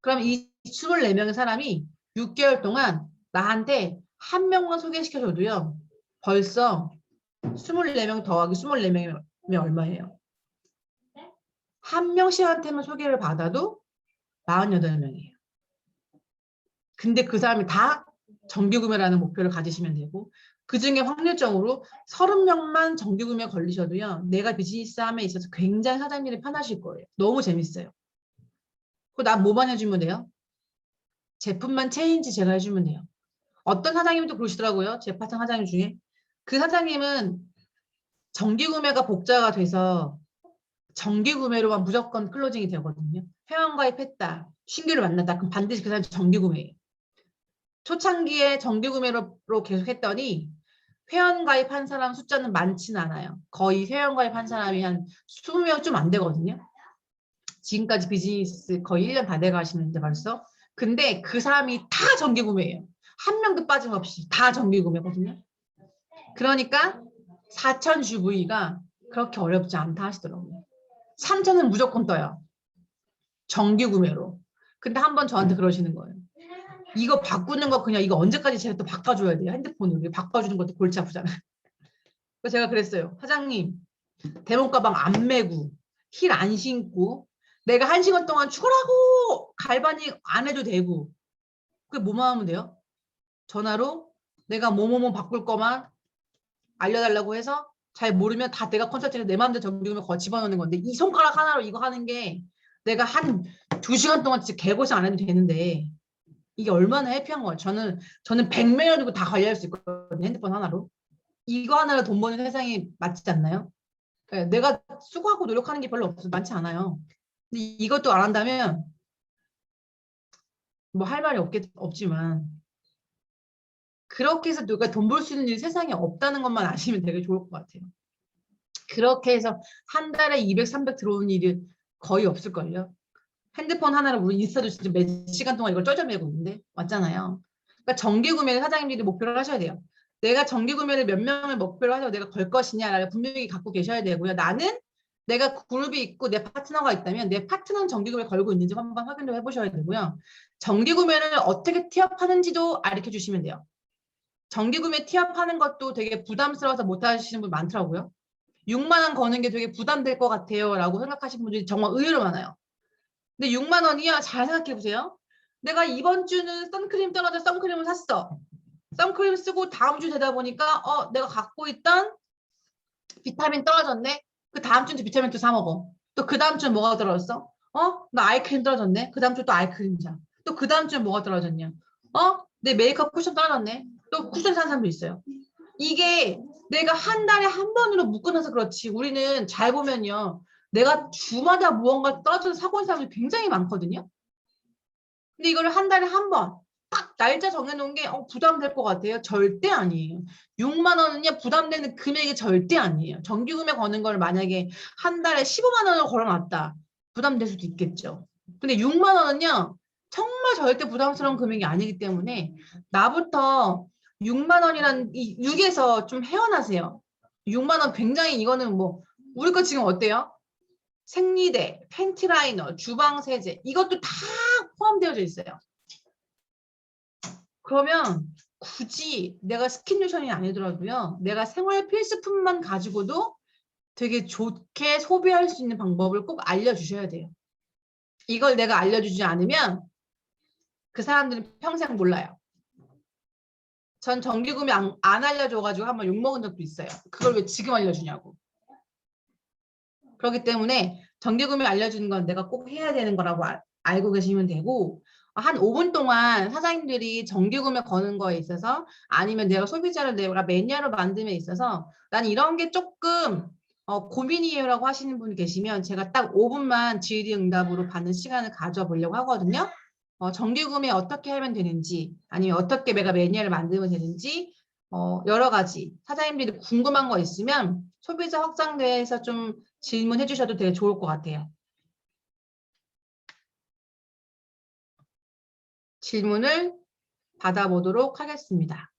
그럼 이 24명의 사람이 6개월 동안 나한테 한 명만 소개시켜줘도요. 벌써 24명 더하기 24명이면 얼마예요? 한 명씩한테만 소개를 받아도 48명이에요. 근데 그 사람이 다 정기구매라는 목표를 가지시면 되고 그중에 확률적으로 30명만 정기구매 걸리셔도요. 내가 비즈니스함에 있어서 굉장히 사장님이 편하실 거예요. 너무 재밌어요. 그럼 난 뭐만 해주면 돼요? 제품만 체인지 제가 해주면 돼요. 어떤 사장님도 그러시더라고요. 제 파트너 사장님 중에. 그 사장님은 정기구매가 복자가 돼서 정기구매로만 무조건 클로징이 되거든요. 회원가입했다. 신규를 만났다. 그럼 반드시 그 사람이 정기구매예요. 초창기에 정기구매로 계속 했더니 회원가입한 사람 숫자는 많지는 않아요. 거의 회원가입한 사람이 한 20명 좀 안 되거든요. 지금까지 비즈니스 거의 1년 다 돼가시는데 벌써. 근데 그 사람이 다 정기구매예요. 한 명도 빠짐없이 다 정기구매거든요. 그러니까 4천 GV가 그렇게 어렵지 않다 하시더라고요. 3천은 무조건 떠요. 정기구매로. 근데 한번 저한테 그러시는 거예요. 이거 바꾸는 거 그냥 이거 언제까지 제가 또 바꿔줘야 돼요? 핸드폰으로. 바꿔주는 것도 골치 아프잖아요. 그래서 제가 그랬어요. 사장님, 대문 가방 안 메고 힐 안 신고 내가 1시간 동안 출근하고 갈바니 안 해도 되고 그게 뭐만 하면 돼요? 전화로 내가 뭐뭐뭐 바꿀 거만 알려달라고 해서 잘 모르면 다 내가 컨설팅해서 내 마음대로 정리하면 거 집어넣는 건데 이 손가락 하나로 이거 하는 게 내가 한 2시간 동안 진짜 개고생 안 해도 되는데 이게 얼마나 해피한 거예요. 저는 100명을 두고 다 관리할 수 있거든요. 핸드폰 하나로. 이거 하나로 돈 버는 세상이 맞지 않나요? 내가 수고하고 노력하는 게 별로 많지 않아요. 근데 이것도 안 한다면 뭐 할 말이 없지만 그렇게 해서 누가 돈 벌 수 있는 일이 세상에 없다는 것만 아시면 되게 좋을 것 같아요. 그렇게 해서 한 달에 200, 300 들어오는 일이 거의 없을걸요. 핸드폰 하나로 우리 인스타도 진짜 몇 시간 동안 이걸 쩌저매고 있는데 맞잖아요. 그러니까 정기 구매를 사장님들이 목표를 하셔야 돼요. 내가 정기 구매를 몇 명을 목표로 하려고 내가 걸 것이냐를 분명히 갖고 계셔야 되고요. 나는 내가 그룹이 있고 내 파트너가 있다면 내 파트너는 정기 구매 걸고 있는지 한번 확인을 해보셔야 되고요. 정기 구매를 어떻게 티업하는지도 알려 주시면 돼요. 정기 구매 티업하는 것도 되게 부담스러워서 못 하시는 분 많더라고요. 6만 원 거는 게 되게 부담될 것 같아요 라고 생각하시는 분들이 정말 의외로 많아요. 근데 6만 원이야. 잘 생각해 보세요. 내가 이번 주는 선크림 떨어져 선크림을 샀어. 선크림 쓰고 다음 주 되다 보니까 내가 갖고 있던 비타민 떨어졌네. 그 다음 주는 비타민 또 사 먹어. 또 그 다음 주는 뭐가 떨어졌어? 나 아이크림 떨어졌네. 그 다음 주 또 아이크림 사. 또 그 다음 주는 뭐가 떨어졌냐? 내 메이크업 쿠션 떨어졌네. 또 쿠션 사는 사람도 있어요. 이게 내가 한 달에 한 번으로 묶어놔서 그렇지. 우리는 잘 보면요. 내가 주마다 무언가 떨어져서 사고 있는 사람이 굉장히 많거든요. 근데 이거를 한 달에 한 번, 딱 날짜 정해놓은 게 부담될 것 같아요. 절대 아니에요. 6만 원은요, 부담되는 금액이 절대 아니에요. 정기구매 거는 걸 만약에 한 달에 15만 원을 걸어놨다. 부담될 수도 있겠죠. 근데 6만 원은요, 정말 절대 부담스러운 금액이 아니기 때문에 나부터 6만 원이란 이 6에서 좀 헤어나세요. 6만 원 굉장히 이거는 뭐 우리 거 지금 어때요? 생리대, 팬티 라이너, 주방 세제 이것도 다 포함되어져 있어요. 그러면 굳이 내가 스킨 로션이 아니더라도요. 내가 생활 필수품만 가지고도 되게 좋게 소비할 수 있는 방법을 꼭 알려주셔야 돼요. 이걸 내가 알려주지 않으면 그 사람들은 평생 몰라요. 전 정기구매 안 알려줘가지고 한번 욕먹은 적도 있어요. 그걸 왜 지금 알려주냐고. 그렇기 때문에 정기구매 알려주는 건 내가 꼭 해야 되는 거라고 알고 계시면 되고, 한 5분 동안 사장님들이 정기구매 거는 거에 있어서 아니면 내가 소비자를 내가 매니아로 만듦에 있어서 난 이런 게 조금 고민이에요라고 하시는 분 계시면 제가 딱 5분만 질의응답으로 받는 시간을 가져보려고 하거든요. 정기구매 어떻게 하면 되는지 아니면 어떻게 내가 매니아를 만들면 되는지 여러 가지 사장님들이 궁금한 거 있으면 소비자 확장대에서 좀 질문해 주셔도 되게 좋을 것 같아요. 질문을 받아보도록 하겠습니다.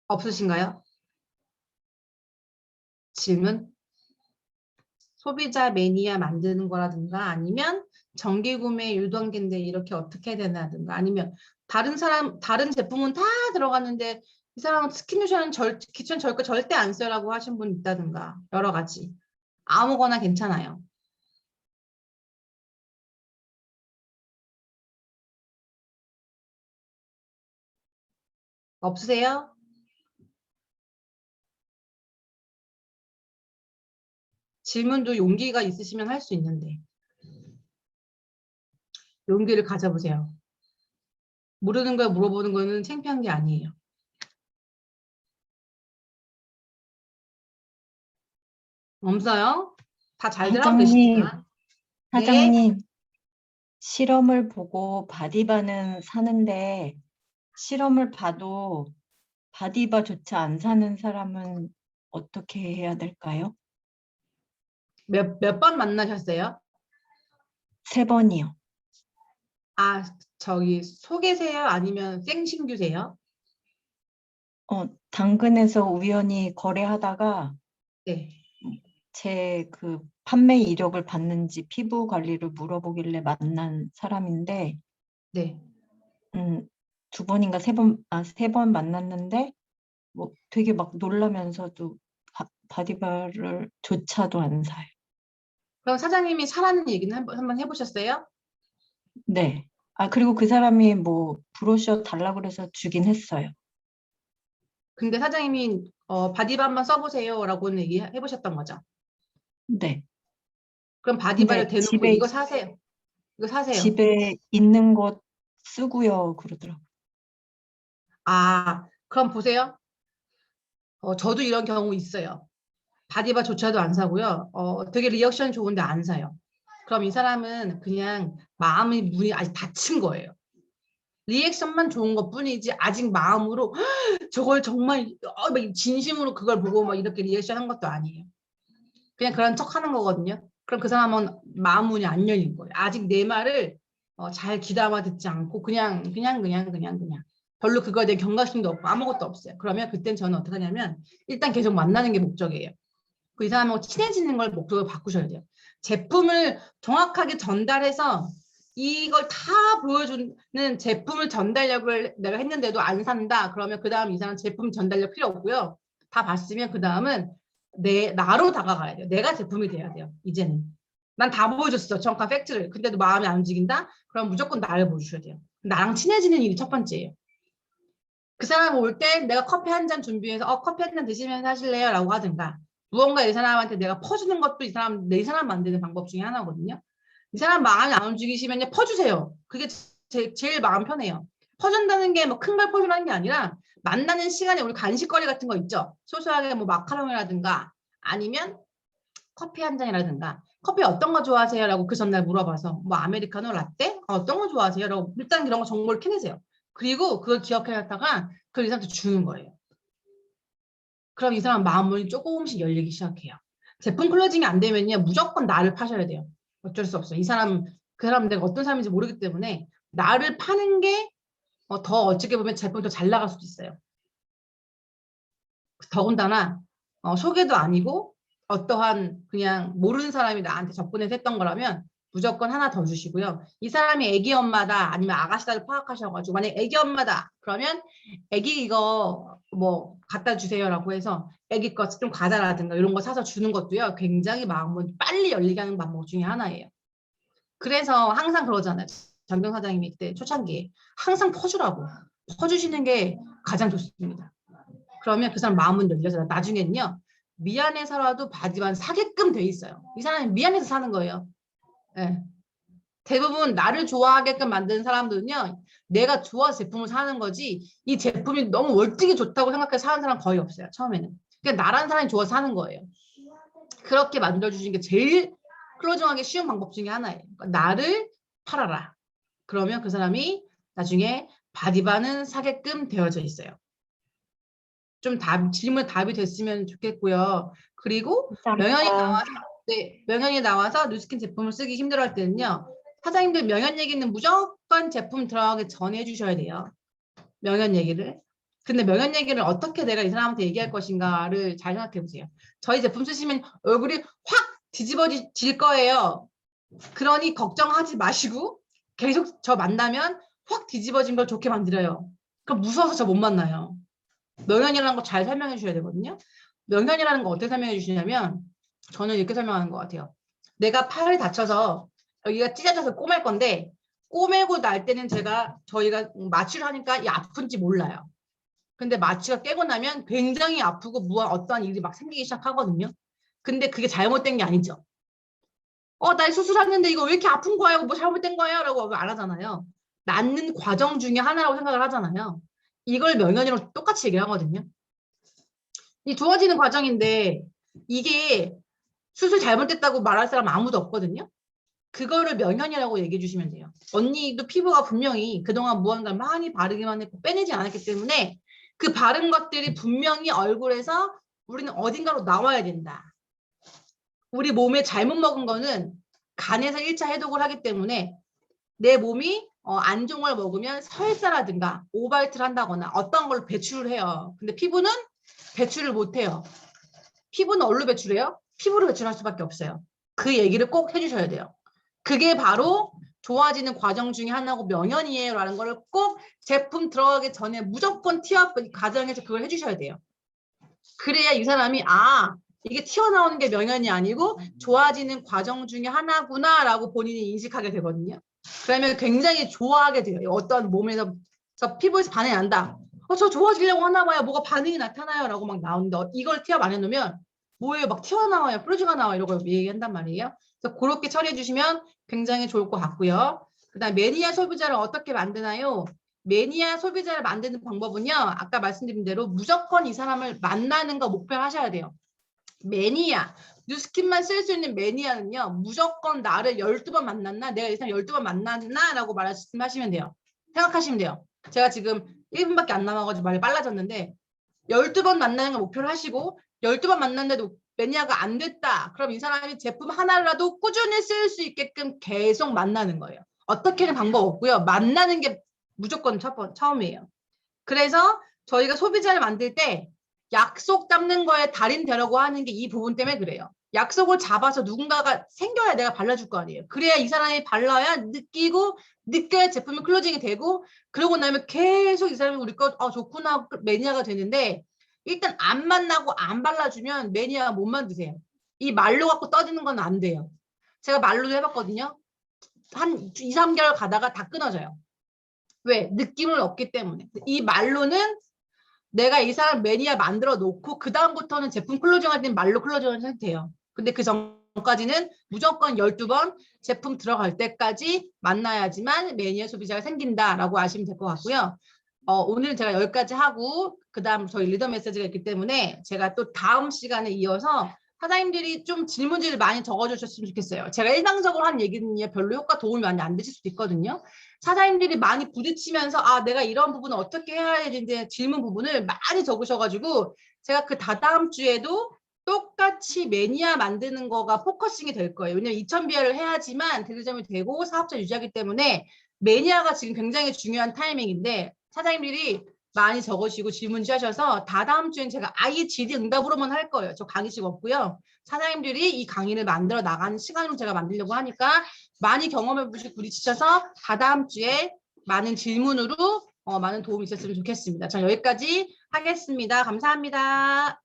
없으신가요? 질문? 소비자 매니아 만드는 거라든가 아니면 정기구매 유동기인데 이렇게 어떻게 해야 되나든가 아니면 다른 제품은 다 들어갔는데 이 사람은 스킨로션은 기존 절거 절대 안 써라고 하신 분 있다든가 여러 가지 아무거나 괜찮아요. 없으세요? 질문도 용기가 있으시면 할 수 있는데 용기를 가져보세요. 모르는 걸 물어보는 거는 창피한 게 아니에요. 없어요? 다 잘들 하고 사장님, 계시니까. 네. 사장님, 실험을 보고 바디바는 사는데 실험을 봐도 바디바조차 안 사는 사람은 어떻게 해야 될까요? 몇 번 만나셨어요? 3번이요. 아, 저기 소개세요? 아니면 생신규세요? 당근에서 우연히 거래하다가 네. 제 그 판매 이력을 봤는지 피부 관리를 물어보길래 만난 사람인데 네. 2번인가 3번 만났는데 뭐 되게 막 놀라면서도 바디바를 조차도 안 사요. 그럼 사장님이 사라는 얘기는 한번 해보셨어요? 네. 그리고 그 사람이 뭐 브로셔 달라고 그래서 주긴 했어요. 근데 사장님이 바디바 한번 써보세요라고는 얘기해보셨던 거죠? 네. 그럼 바디바를 근데 대놓고 이거 사세요. 이거 사세요. 집에 있는 것 쓰고요 그러더라고요. 아, 그럼 보세요. 저도 이런 경우 있어요. 바디바조차도 안 사고요. 되게 리액션 좋은데 안 사요. 그럼 이 사람은 그냥 문이 아직 닫힌 거예요. 리액션만 좋은 것 뿐이지 아직 마음으로 저걸 정말 막 진심으로 그걸 보고 막 이렇게 리액션 한 것도 아니에요. 그냥 그런 척 하는 거거든요. 그럼 그 사람은 마음 문이 안 열린 거예요. 아직 내 말을 잘 귀담아 듣지 않고 그냥 별로 그거에 대한 경각심도 없고 아무것도 없어요. 그러면 그땐 저는 어떻게 하냐면 일단 계속 만나는 게 목적이에요. 그 이 사람하고 친해지는 걸 목적으로 바꾸셔야 돼요. 제품을 정확하게 전달해서 이걸 다 보여주는 제품을 전달력을 내가 했는데도 안 산다. 그러면 그 다음 이 사람 제품 전달력 필요 없고요. 다 봤으면 그 다음은 나로 다가가야 돼요. 내가 제품이 돼야 돼요. 이제는. 난 다 보여줬어. 정확한 팩트를. 근데도 마음이 안 움직인다? 그럼 무조건 나를 보여주셔야 돼요. 나랑 친해지는 일이 첫 번째예요. 그 사람 올 때 내가 커피 한 잔 준비해서 커피 한 잔 드시면서 하실래요? 라고 하든가 무언가 이 사람한테 내가 퍼주는 것도 내 사람 만드는 방법 중에 하나거든요. 이 사람 마음이 안 움직이시면 퍼주세요. 그게 제일 마음 편해요. 퍼준다는 게 뭐 큰 걸 퍼주라는 게 아니라 만나는 시간에 우리 간식거리 같은 거 있죠. 소소하게 뭐 마카롱이라든가 아니면 커피 한 잔이라든가 커피 어떤 거 좋아하세요? 라고 그 전날 물어봐서 뭐 아메리카노 라떼? 어떤 거 좋아하세요? 라고 일단 그런 거 정보를 캐내세요. 그리고 그걸 기억해놨다가 그걸 이 사람한테 주는 거예요. 그럼 이 사람 마음문이 조금씩 열리기 시작해요. 제품 클로징이 안 되면요. 무조건 나를 파셔야 돼요. 어쩔 수 없어요. 그 사람 내가 어떤 사람인지 모르기 때문에 나를 파는 게 더 어떻게 보면 제품이 더 잘 나갈 수도 있어요. 더군다나 소개도 아니고 어떠한 그냥 모르는 사람이 나한테 접근해서 했던 거라면 무조건 하나 더 주시고요. 이 사람이 애기 엄마다 아니면 아가씨다를 파악하셔가지고 만약에 애기 엄마다 그러면 애기 이거 뭐 갖다 주세요라고 해서 애기 거 좀 과자라든가 이런 거 사서 주는 것도요. 굉장히 마음을 빨리 열리게 하는 방법 중에 하나예요. 그래서 항상 그러잖아요. 장경 사장님이 그때 초창기에 항상 퍼주라고. 퍼주시는 게 가장 좋습니다. 그러면 그 사람 마음은 열려서 나중에는요. 미안해서라도 바디반 사게끔 돼 있어요. 이 사람이 미안해서 사는 거예요. 네. 대부분 나를 좋아하게끔 만드는 사람들은요. 내가 좋아서 제품을 사는 거지 이 제품이 너무 월등히 좋다고 생각해서 사는 사람 거의 없어요. 처음에는. 그냥 나라는 사람이 좋아서 사는 거예요. 그렇게 만들어주시는 게 제일 클로징하기 쉬운 방법 중에 하나예요. 그러니까 나를 팔아라. 그러면 그 사람이 나중에 바디반은 사게끔 되어져 있어요. 좀 질문 답이 됐으면 좋겠고요. 그리고 명현이 나와서 명현이 나와서 뉴스킨 제품을 쓰기 힘들어할 때는요. 사장님들 명현 얘기는 무조건 제품 들어가기 전에 해주셔야 돼요. 명현 얘기를. 근데 명현 얘기를 어떻게 내가 이 사람한테 얘기할 것인가를 잘 생각해 보세요. 저희 제품 쓰시면 얼굴이 확 뒤집어질 거예요. 그러니 걱정하지 마시고 계속 저 만나면 확 뒤집어진 걸 좋게 만들어요. 그럼 무서워서 저 못 만나요. 명현이라는 거 잘 설명해 주셔야 되거든요. 명현이라는 거 어떻게 설명해 주시냐면 저는 이렇게 설명하는 것 같아요. 내가 팔이 다쳐서 여기가 찢어져서 꼬맬 건데 꼬매고 날 때는 저희가 마취를 하니까 이 아픈지 몰라요. 근데 마취가 깨고 나면 굉장히 아프고 무한 어떠한 일이 막 생기기 시작하거든요. 근데 그게 잘못된 게 아니죠. 나 수술했는데 이거 왜 이렇게 아픈 거야? 뭐 잘못된 거야? 라고 안 하잖아요. 낫는 과정 중에 하나라고 생각을 하잖아요. 이걸 명현이랑 똑같이 얘기를 하거든요. 이 좋아지는 과정인데 이게 수술 잘못됐다고 말할 사람 아무도 없거든요. 그거를 명현이라고 얘기해 주시면 돼요. 언니도 피부가 분명히 그동안 무언가를 많이 바르기만 했고 빼내지 않았기 때문에 그 바른 것들이 분명히 얼굴에서 우리는 어딘가로 나와야 된다. 우리 몸에 잘못 먹은 거는 간에서 1차 해독을 하기 때문에 내 몸이 안 좋은 걸 먹으면 설사라든가 오바이트를 한다거나 어떤 걸로 배출을 해요. 근데 피부는 배출을 못 해요. 피부는 어디로 배출해요? 피부로 배출할 수밖에 없어요. 그 얘기를 꼭 해주셔야 돼요. 그게 바로 좋아지는 과정 중에 하나고 명현이에요 라는 거를 꼭 제품 들어가기 전에 무조건 티업 과정에서 그걸 해주셔야 돼요. 그래야 이 사람이 이게 튀어나오는 게 명현이 아니고 좋아지는 과정 중에 하나구나 라고 본인이 인식하게 되거든요. 그러면 굉장히 좋아하게 돼요. 어떤 몸에서 피부에서 반응이 난다. 저 좋아지려고 하나 봐요. 뭐가 반응이 나타나요 라고 막 나오는데 이걸 티업 안 해놓으면 뭐예요? 막 튀어나와요. 플루즈가 나와요. 이러고 얘기한단 말이에요. 그래서 그렇게 처리해 주시면 굉장히 좋을 것 같고요. 그다음 매니아 소비자를 어떻게 만드나요? 매니아 소비자를 만드는 방법은요. 아까 말씀드린 대로 무조건 이 사람을 만나는 거 목표로 하셔야 돼요. 매니아, 뉴스킨만 쓸 수 있는 매니아는요. 무조건 나를 12번 만났나? 내가 이 사람 12번 만났나? 라고 말씀하시면 돼요. 생각하시면 돼요. 제가 지금 1분밖에 안 남아가지고 말이 빨라졌는데 12번 만나는 걸 목표로 하시고 12번 만났는데도 매니아가 안 됐다. 그럼 이 사람이 제품 하나라도 꾸준히 쓸 수 있게끔 계속 만나는 거예요. 어떻게는 방법 없고요. 만나는 게 무조건 처음이에요. 그래서 저희가 소비자를 만들 때 약속 잡는 거에 달인 되려고 하는 게 이 부분 때문에 그래요. 약속을 잡아서 누군가가 생겨야 내가 발라줄 거 아니에요. 그래야 이 사람이 발라야 느껴야 제품이 클로징이 되고 그러고 나면 계속 이 사람이 우리 거 좋구나 매니아가 되는데 일단 안 만나고 안 발라주면 매니아가 못 만드세요. 이 말로 갖고 떠드는 건 안 돼요. 제가 말로도 해봤거든요. 한 2, 3개월 가다가 다 끊어져요. 왜? 느낌을 얻기 때문에. 이 말로는 내가 이 사람 매니아 만들어 놓고 그 다음부터는 제품 클로징 할 때는 말로 클로징을 해도 돼요. 근데 그 전까지는 무조건 12번 제품 들어갈 때까지 만나야지만 매니아 소비자가 생긴다라고 아시면 될 것 같고요. 오늘 제가 여기까지 하고 그 다음 저희 리더 메시지가 있기 때문에 제가 또 다음 시간에 이어서 사장님들이 좀 질문지를 많이 적어주셨으면 좋겠어요. 제가 일방적으로 한 얘기는 별로 효과 도움이 많이 안 되실 수도 있거든요. 사장님들이 많이 부딪히면서 내가 이런 부분을 어떻게 해야 되는지 질문 부분을 많이 적으셔가지고 제가 그 다다음 주에도 똑같이 매니아 만드는 거가 포커싱이 될 거예요. 왜냐면 2000비아를 해야지만 대리점이 되고 사업자 유지하기 때문에 매니아가 지금 굉장히 중요한 타이밍인데 사장님들이 많이 적으시고 질문지 하셔서 다다음 주엔 제가 아예 질의 응답으로만 할 거예요. 저 강의식 없고요. 사장님들이 이 강의를 만들어 나가는 시간으로 제가 만들려고 하니까 많이 경험해 보시고 부딪히셔서 다다음 주에 많은 질문으로 많은 도움이 있었으면 좋겠습니다. 저 여기까지 하겠습니다. 감사합니다.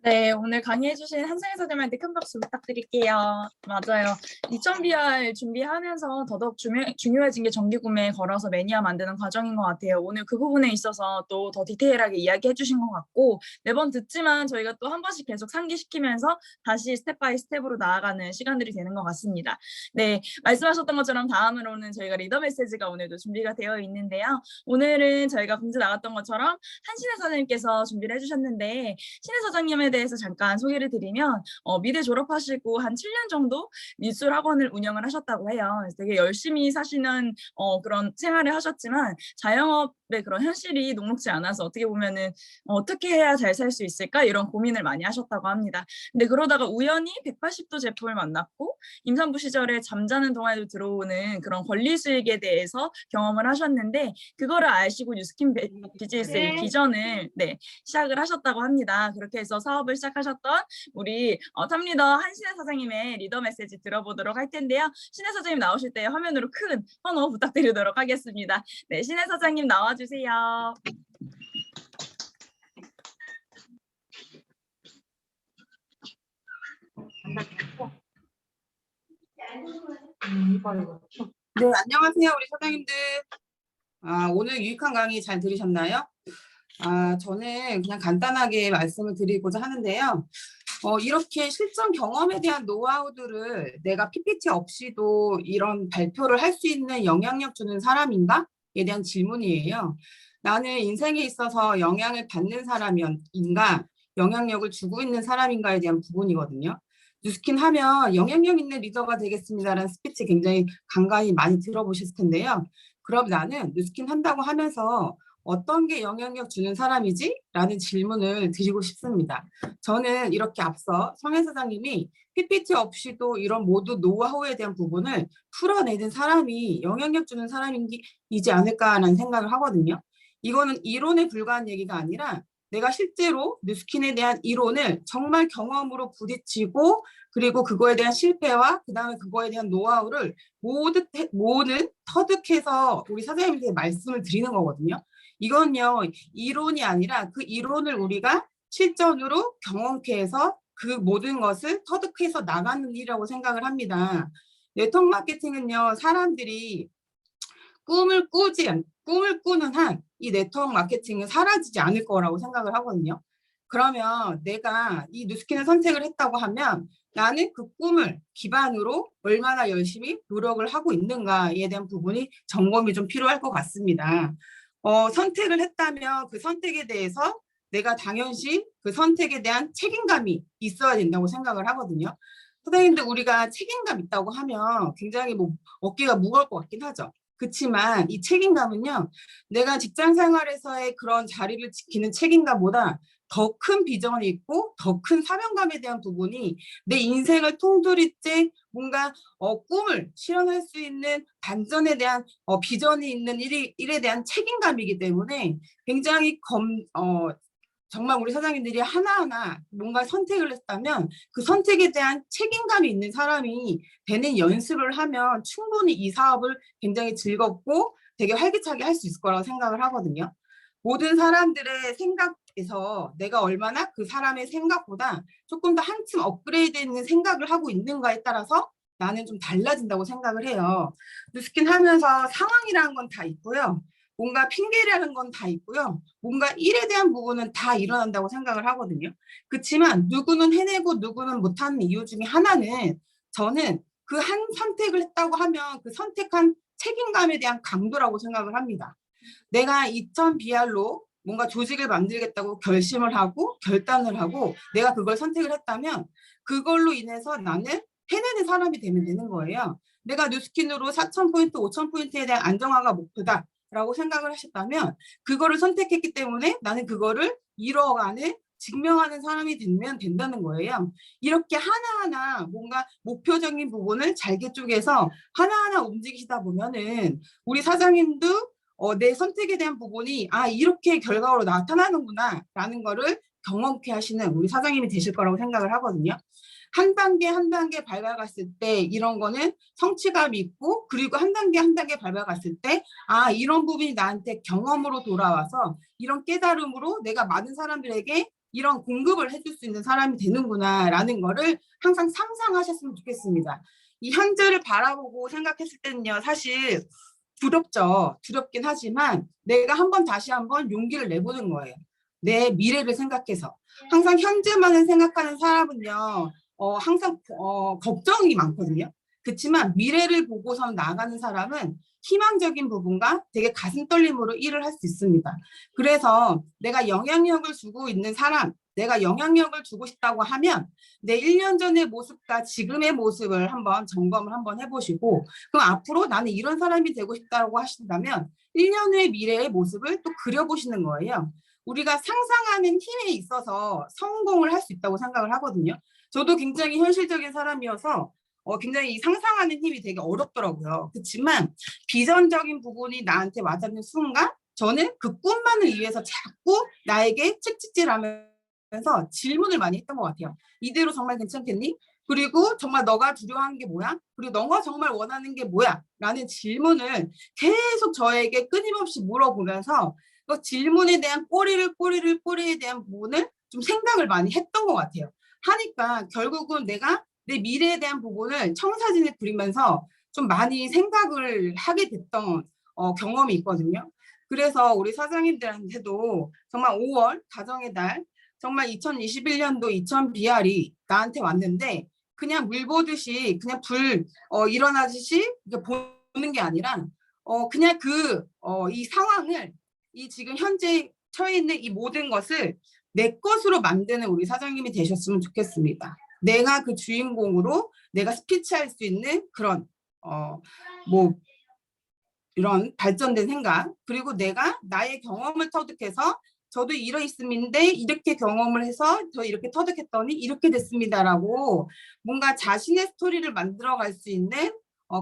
네, 오늘 강의해주신 한승희 선생님한테 큰 박수 부탁드릴게요. 맞아요. 2000BR 준비하면서 더더욱 중요해진 게 정기구매에 걸어서 매니아 만드는 과정인 것 같아요. 오늘 그 부분에 있어서 또 더 디테일하게 이야기해 주신 것 같고, 매번 듣지만 저희가 또 한 번씩 계속 상기시키면서 다시 스텝 바이 스텝으로 나아가는 시간들이 되는 것 같습니다. 네, 말씀하셨던 것처럼 다음으로는 저희가 리더 메시지가 오늘도 준비가 되어 있는데요. 오늘은 저희가 공지 나갔던 것처럼 한신혜 선생님께서 준비를 해주셨는데, 신혜 사장님에 대해서 잠깐 소개를 드리면 미대 졸업하시고 한 7년 정도 미술 학원을 운영을 하셨다고 해요. 그래서 되게 열심히 사시는 그런 생활을 하셨지만 자영업의 그런 현실이 녹록지 않아서 어떻게 보면은 어떻게 해야 잘 살 수 있을까 이런 고민을 많이 하셨다고 합니다. 근데 그러다가 우연히 180도 제품을 만났고 임산부 시절에 잠자는 동안에도 들어오는 그런 권리 수익에 대해서 경험을 하셨는데 그거를 아시고 뉴스킨 비즈니스의 비전을 시작을 하셨다고 합니다. 그렇게 해서 사업을 시작하셨던 우리 탑리더 한신혜 사장님의 리더 메시지 들어보도록 할 텐데요. 신혜 사장님 나오실 때 화면으로 큰 환호 부탁드리도록 하겠습니다. 네, 신혜 사장님 나와주세요. 네, 안녕하세요, 우리 사장님들. 오늘 유익한 강의 잘 들으셨나요? 저는 그냥 간단하게 말씀을 드리고자 하는데요. 이렇게 실전 경험에 대한 노하우들을 내가 PPT 없이도 이런 발표를 할 수 있는 영향력 주는 사람인가에 대한 질문이에요. 나는 인생에 있어서 영향을 받는 사람인가, 영향력을 주고 있는 사람인가에 대한 부분이거든요. 뉴스킨 하면 영향력 있는 리더가 되겠습니다라는 스피치 굉장히 간간히 많이 들어보셨을 텐데요. 그럼 나는 뉴스킨 한다고 하면서 어떤 게 영향력 주는 사람이지? 라는 질문을 드리고 싶습니다. 저는 이렇게 앞서 성혜 사장님이 PPT 없이도 이런 모두 노하우에 대한 부분을 풀어내는 사람이 영향력 주는 사람이지 않을까라는 생각을 하거든요. 이거는 이론에 불과한 얘기가 아니라 내가 실제로 뉴스킨에 대한 이론을 정말 경험으로 부딪히고 그리고 그거에 대한 실패와 그 다음에 그거에 대한 노하우를 모든 터득해서 우리 사장님한테 말씀을 드리는 거거든요. 이건요, 이론이 아니라 그 이론을 우리가 실전으로 경험케 해서 그 모든 것을 터득해서 나가는 일이라고 생각을 합니다. 네트워크 마케팅은요, 사람들이 꿈을 꾸는 한 이 네트워크 마케팅은 사라지지 않을 거라고 생각을 하거든요. 그러면 내가 이 뉴스킨을 선택을 했다고 하면 나는 그 꿈을 기반으로 얼마나 열심히 노력을 하고 있는가에 대한 부분이 점검이 좀 필요할 것 같습니다. 선택을 했다면 그 선택에 대해서 내가 당연시 그 선택에 대한 책임감이 있어야 된다고 생각을 하거든요. 선생님들 우리가 책임감 있다고 하면 굉장히 어깨가 무거울 것 같긴 하죠. 그렇지만 이 책임감은요, 내가 직장 생활에서의 그런 자리를 지키는 책임감보다 더 큰 비전이 있고 더 큰 사명감에 대한 부분이 내 인생을 통틀이째 뭔가 꿈을 실현할 수 있는 반전에 대한 비전이 있는 일에 대한 책임감이기 때문에 굉장히 정말 우리 사장님들이 하나하나 뭔가 선택을 했다면 그 선택에 대한 책임감이 있는 사람이 되는 연습을 하면 충분히 이 사업을 굉장히 즐겁고 되게 활기차게 할 수 있을 거라고 생각을 하거든요. 모든 사람들의 생각에서 내가 얼마나 그 사람의 생각보다 조금 더 한층 업그레이드 있는 생각을 하고 있는가에 따라서 나는 좀 달라진다고 생각을 해요. 뉴스킨 하면서 상황이라는 건 다 있고요. 뭔가 핑계라는 건 다 있고요. 뭔가 일에 대한 부분은 다 일어난다고 생각을 하거든요. 그렇지만 누구는 해내고 누구는 못하는 이유 중에 하나는 저는 그 한 선택을 했다고 하면 그 선택한 책임감에 대한 강도라고 생각을 합니다. 내가 2000BR로 뭔가 조직을 만들겠다고 결심을 하고 결단을 하고 내가 그걸 선택을 했다면 그걸로 인해서 나는 해내는 사람이 되면 되는 거예요. 내가 뉴스킨으로 4000포인트, 5000포인트에 대한 안정화가 목표다. 라고 생각을 하셨다면 그거를 선택했기 때문에 나는 그거를 이뤄가는 증명하는 사람이 되면 된다는 거예요. 이렇게 하나하나 뭔가 목표적인 부분을 잘게 쪼개서 하나하나 움직이시다 보면은 우리 사장님도 내 선택에 대한 부분이 이렇게 결과로 나타나는구나 라는 거를 경험케 하시는 우리 사장님이 되실 거라고 생각을 하거든요. 한 단계 한 단계 밟아갔을 때 이런 거는 성취감이 있고 그리고 한 단계 한 단계 밟아갔을 때 이런 부분이 나한테 경험으로 돌아와서 이런 깨달음으로 내가 많은 사람들에게 이런 공급을 해줄 수 있는 사람이 되는구나라는 거를 항상 상상하셨으면 좋겠습니다. 이 현재를 바라보고 생각했을 때는요, 사실 두렵죠. 두렵긴 하지만 내가 다시 한번 용기를 내보는 거예요. 내 미래를 생각해서. 항상 현재만을 생각하는 사람은요, 항상 걱정이 많거든요. 그렇지만 미래를 보고서 나아가는 사람은 희망적인 부분과 되게 가슴 떨림으로 일을 할 수 있습니다. 그래서 내가 영향력을 주고 있는 사람, 내가 영향력을 주고 싶다고 하면 내 1년 전의 모습과 지금의 모습을 한번 점검을 한번 해보시고, 그럼 앞으로 나는 이런 사람이 되고 싶다고 하신다면 1년 후의 미래의 모습을 또 그려보시는 거예요. 우리가 상상하는 힘에 있어서 성공을 할 수 있다고 생각을 하거든요. 저도 굉장히 현실적인 사람이어서 굉장히 이 상상하는 힘이 되게 어렵더라고요. 그렇지만 비전적인 부분이 나한테 와닿는 순간 저는 그 꿈만을 위해서 자꾸 나에게 채찍질하면서 질문을 많이 했던 것 같아요. 이대로 정말 괜찮겠니? 그리고 정말 너가 두려워하는 게 뭐야? 그리고 너가 정말 원하는 게 뭐야? 라는 질문을 계속 저에게 끊임없이 물어보면서 그 질문에 대한 꼬리에 대한 부분을 좀 생각을 많이 했던 것 같아요. 하니까 결국은 내가 내 미래에 대한 부분을 청사진을 그리면서 좀 많이 생각을 하게 됐던 경험이 있거든요. 그래서 우리 사장님들한테도 정말 5월 가정의 달, 정말 2021년도 2000BR이 나한테 왔는데 그냥 물 보듯이 그냥 불 일어나듯이 보는 게 아니라 그냥 이 상황을 이 지금 현재 처해 있는 이 모든 것을 내 것으로 만드는 우리 사장님이 되셨으면 좋겠습니다. 내가 그 주인공으로 내가 스피치할 수 있는 그런 이런 발전된 생각, 그리고 내가 나의 경험을 터득해서 저도 이러있음인데 이렇게 경험을 해서 저 이렇게 터득했더니 이렇게 됐습니다라고 뭔가 자신의 스토리를 만들어갈 수 있는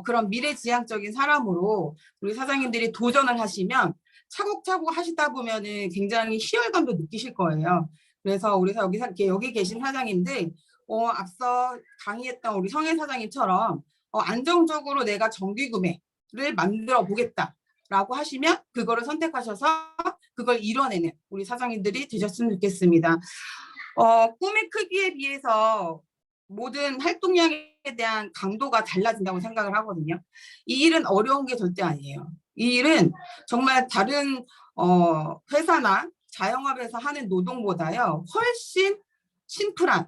그런 미래지향적인 사람으로 우리 사장님들이 도전을 하시면 차곡차곡 하시다 보면은 굉장히 희열감도 느끼실 거예요. 그래서 우리 여기 계신 사장님들 앞서 강의했던 우리 성혜 사장님처럼 안정적으로 내가 정기 구매를 만들어 보겠다라고 하시면 그거를 선택하셔서 그걸 이뤄내는 우리 사장님들이 되셨으면 좋겠습니다. 꿈의 크기에 비해서 모든 활동량에 대한 강도가 달라진다고 생각을 하거든요. 이 일은 어려운 게 절대 아니에요. 이 일은 정말 다른 회사나 자영업에서 하는 노동보다요 훨씬 심플한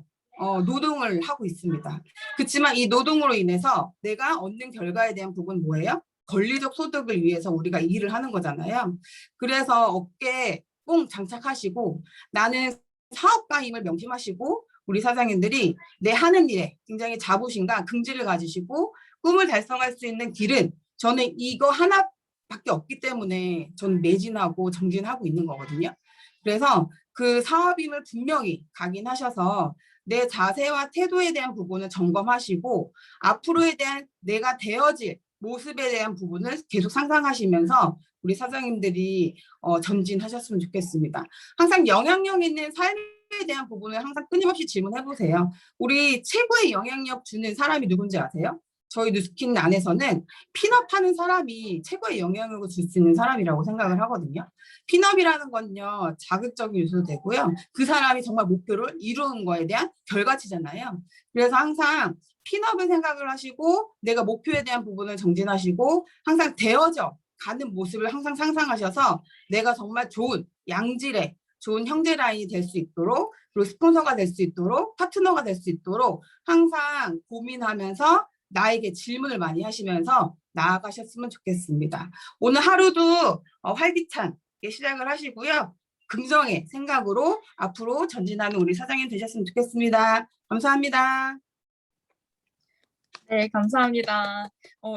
노동을 하고 있습니다. 그렇지만 이 노동으로 인해서 내가 얻는 결과에 대한 부분은 뭐예요? 권리적 소득을 위해서 우리가 일을 하는 거잖아요. 그래서 어깨에 뽕 장착하시고 나는 사업가임을 명심하시고 우리 사장님들이 내 하는 일에 굉장히 자부심과 긍지를 가지시고 꿈을 달성할 수 있는 길은 저는 이거 하나밖에 없기 때문에 저는 매진하고 정진하고 있는 거거든요. 그래서 그 사업임을 분명히 각인하셔서 내 자세와 태도에 대한 부분을 점검하시고 앞으로에 대한 내가 되어질 모습에 대한 부분을 계속 상상하시면서 우리 사장님들이 전진하셨으면 좋겠습니다. 항상 영향력 있는 삶에 대한 부분을 항상 끊임없이 질문해 보세요. 우리 최고의 영향력 주는 사람이 누군지 아세요? 저희 누스킨 안에서는 핀업하는 사람이 최고의 영향력을 줄 수 있는 사람이라고 생각을 하거든요. 핀업이라는 건요 자극적인 요소도 되고요. 그 사람이 정말 목표를 이루는 거에 대한 결과치잖아요. 그래서 항상 핀업을 생각을 하시고 내가 목표에 대한 부분을 정진하시고 항상 되어져 가는 모습을 항상 상상하셔서 내가 정말 좋은 양질의 좋은 형제 라인이 될 수 있도록 그리고 스폰서가 될 수 있도록 파트너가 될 수 있도록 항상 고민하면서 나에게 질문을 많이 하시면서 나아가셨으면 좋겠습니다. 오늘 하루도 활기찬 시작을 하시고요. 긍정의 생각으로 앞으로 전진하는 우리 사장님 되셨으면 좋겠습니다. 감사합니다. 네, 감사합니다.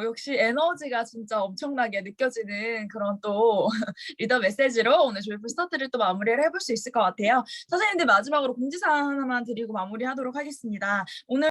역시 에너지가 진짜 엄청나게 느껴지는 그런 또 리더 메시지로 오늘 조이풀 스타트를 또 마무리를 해볼 수 있을 것 같아요. 선생님들 마지막으로 공지사항 하나만 드리고 마무리하도록 하겠습니다. 오늘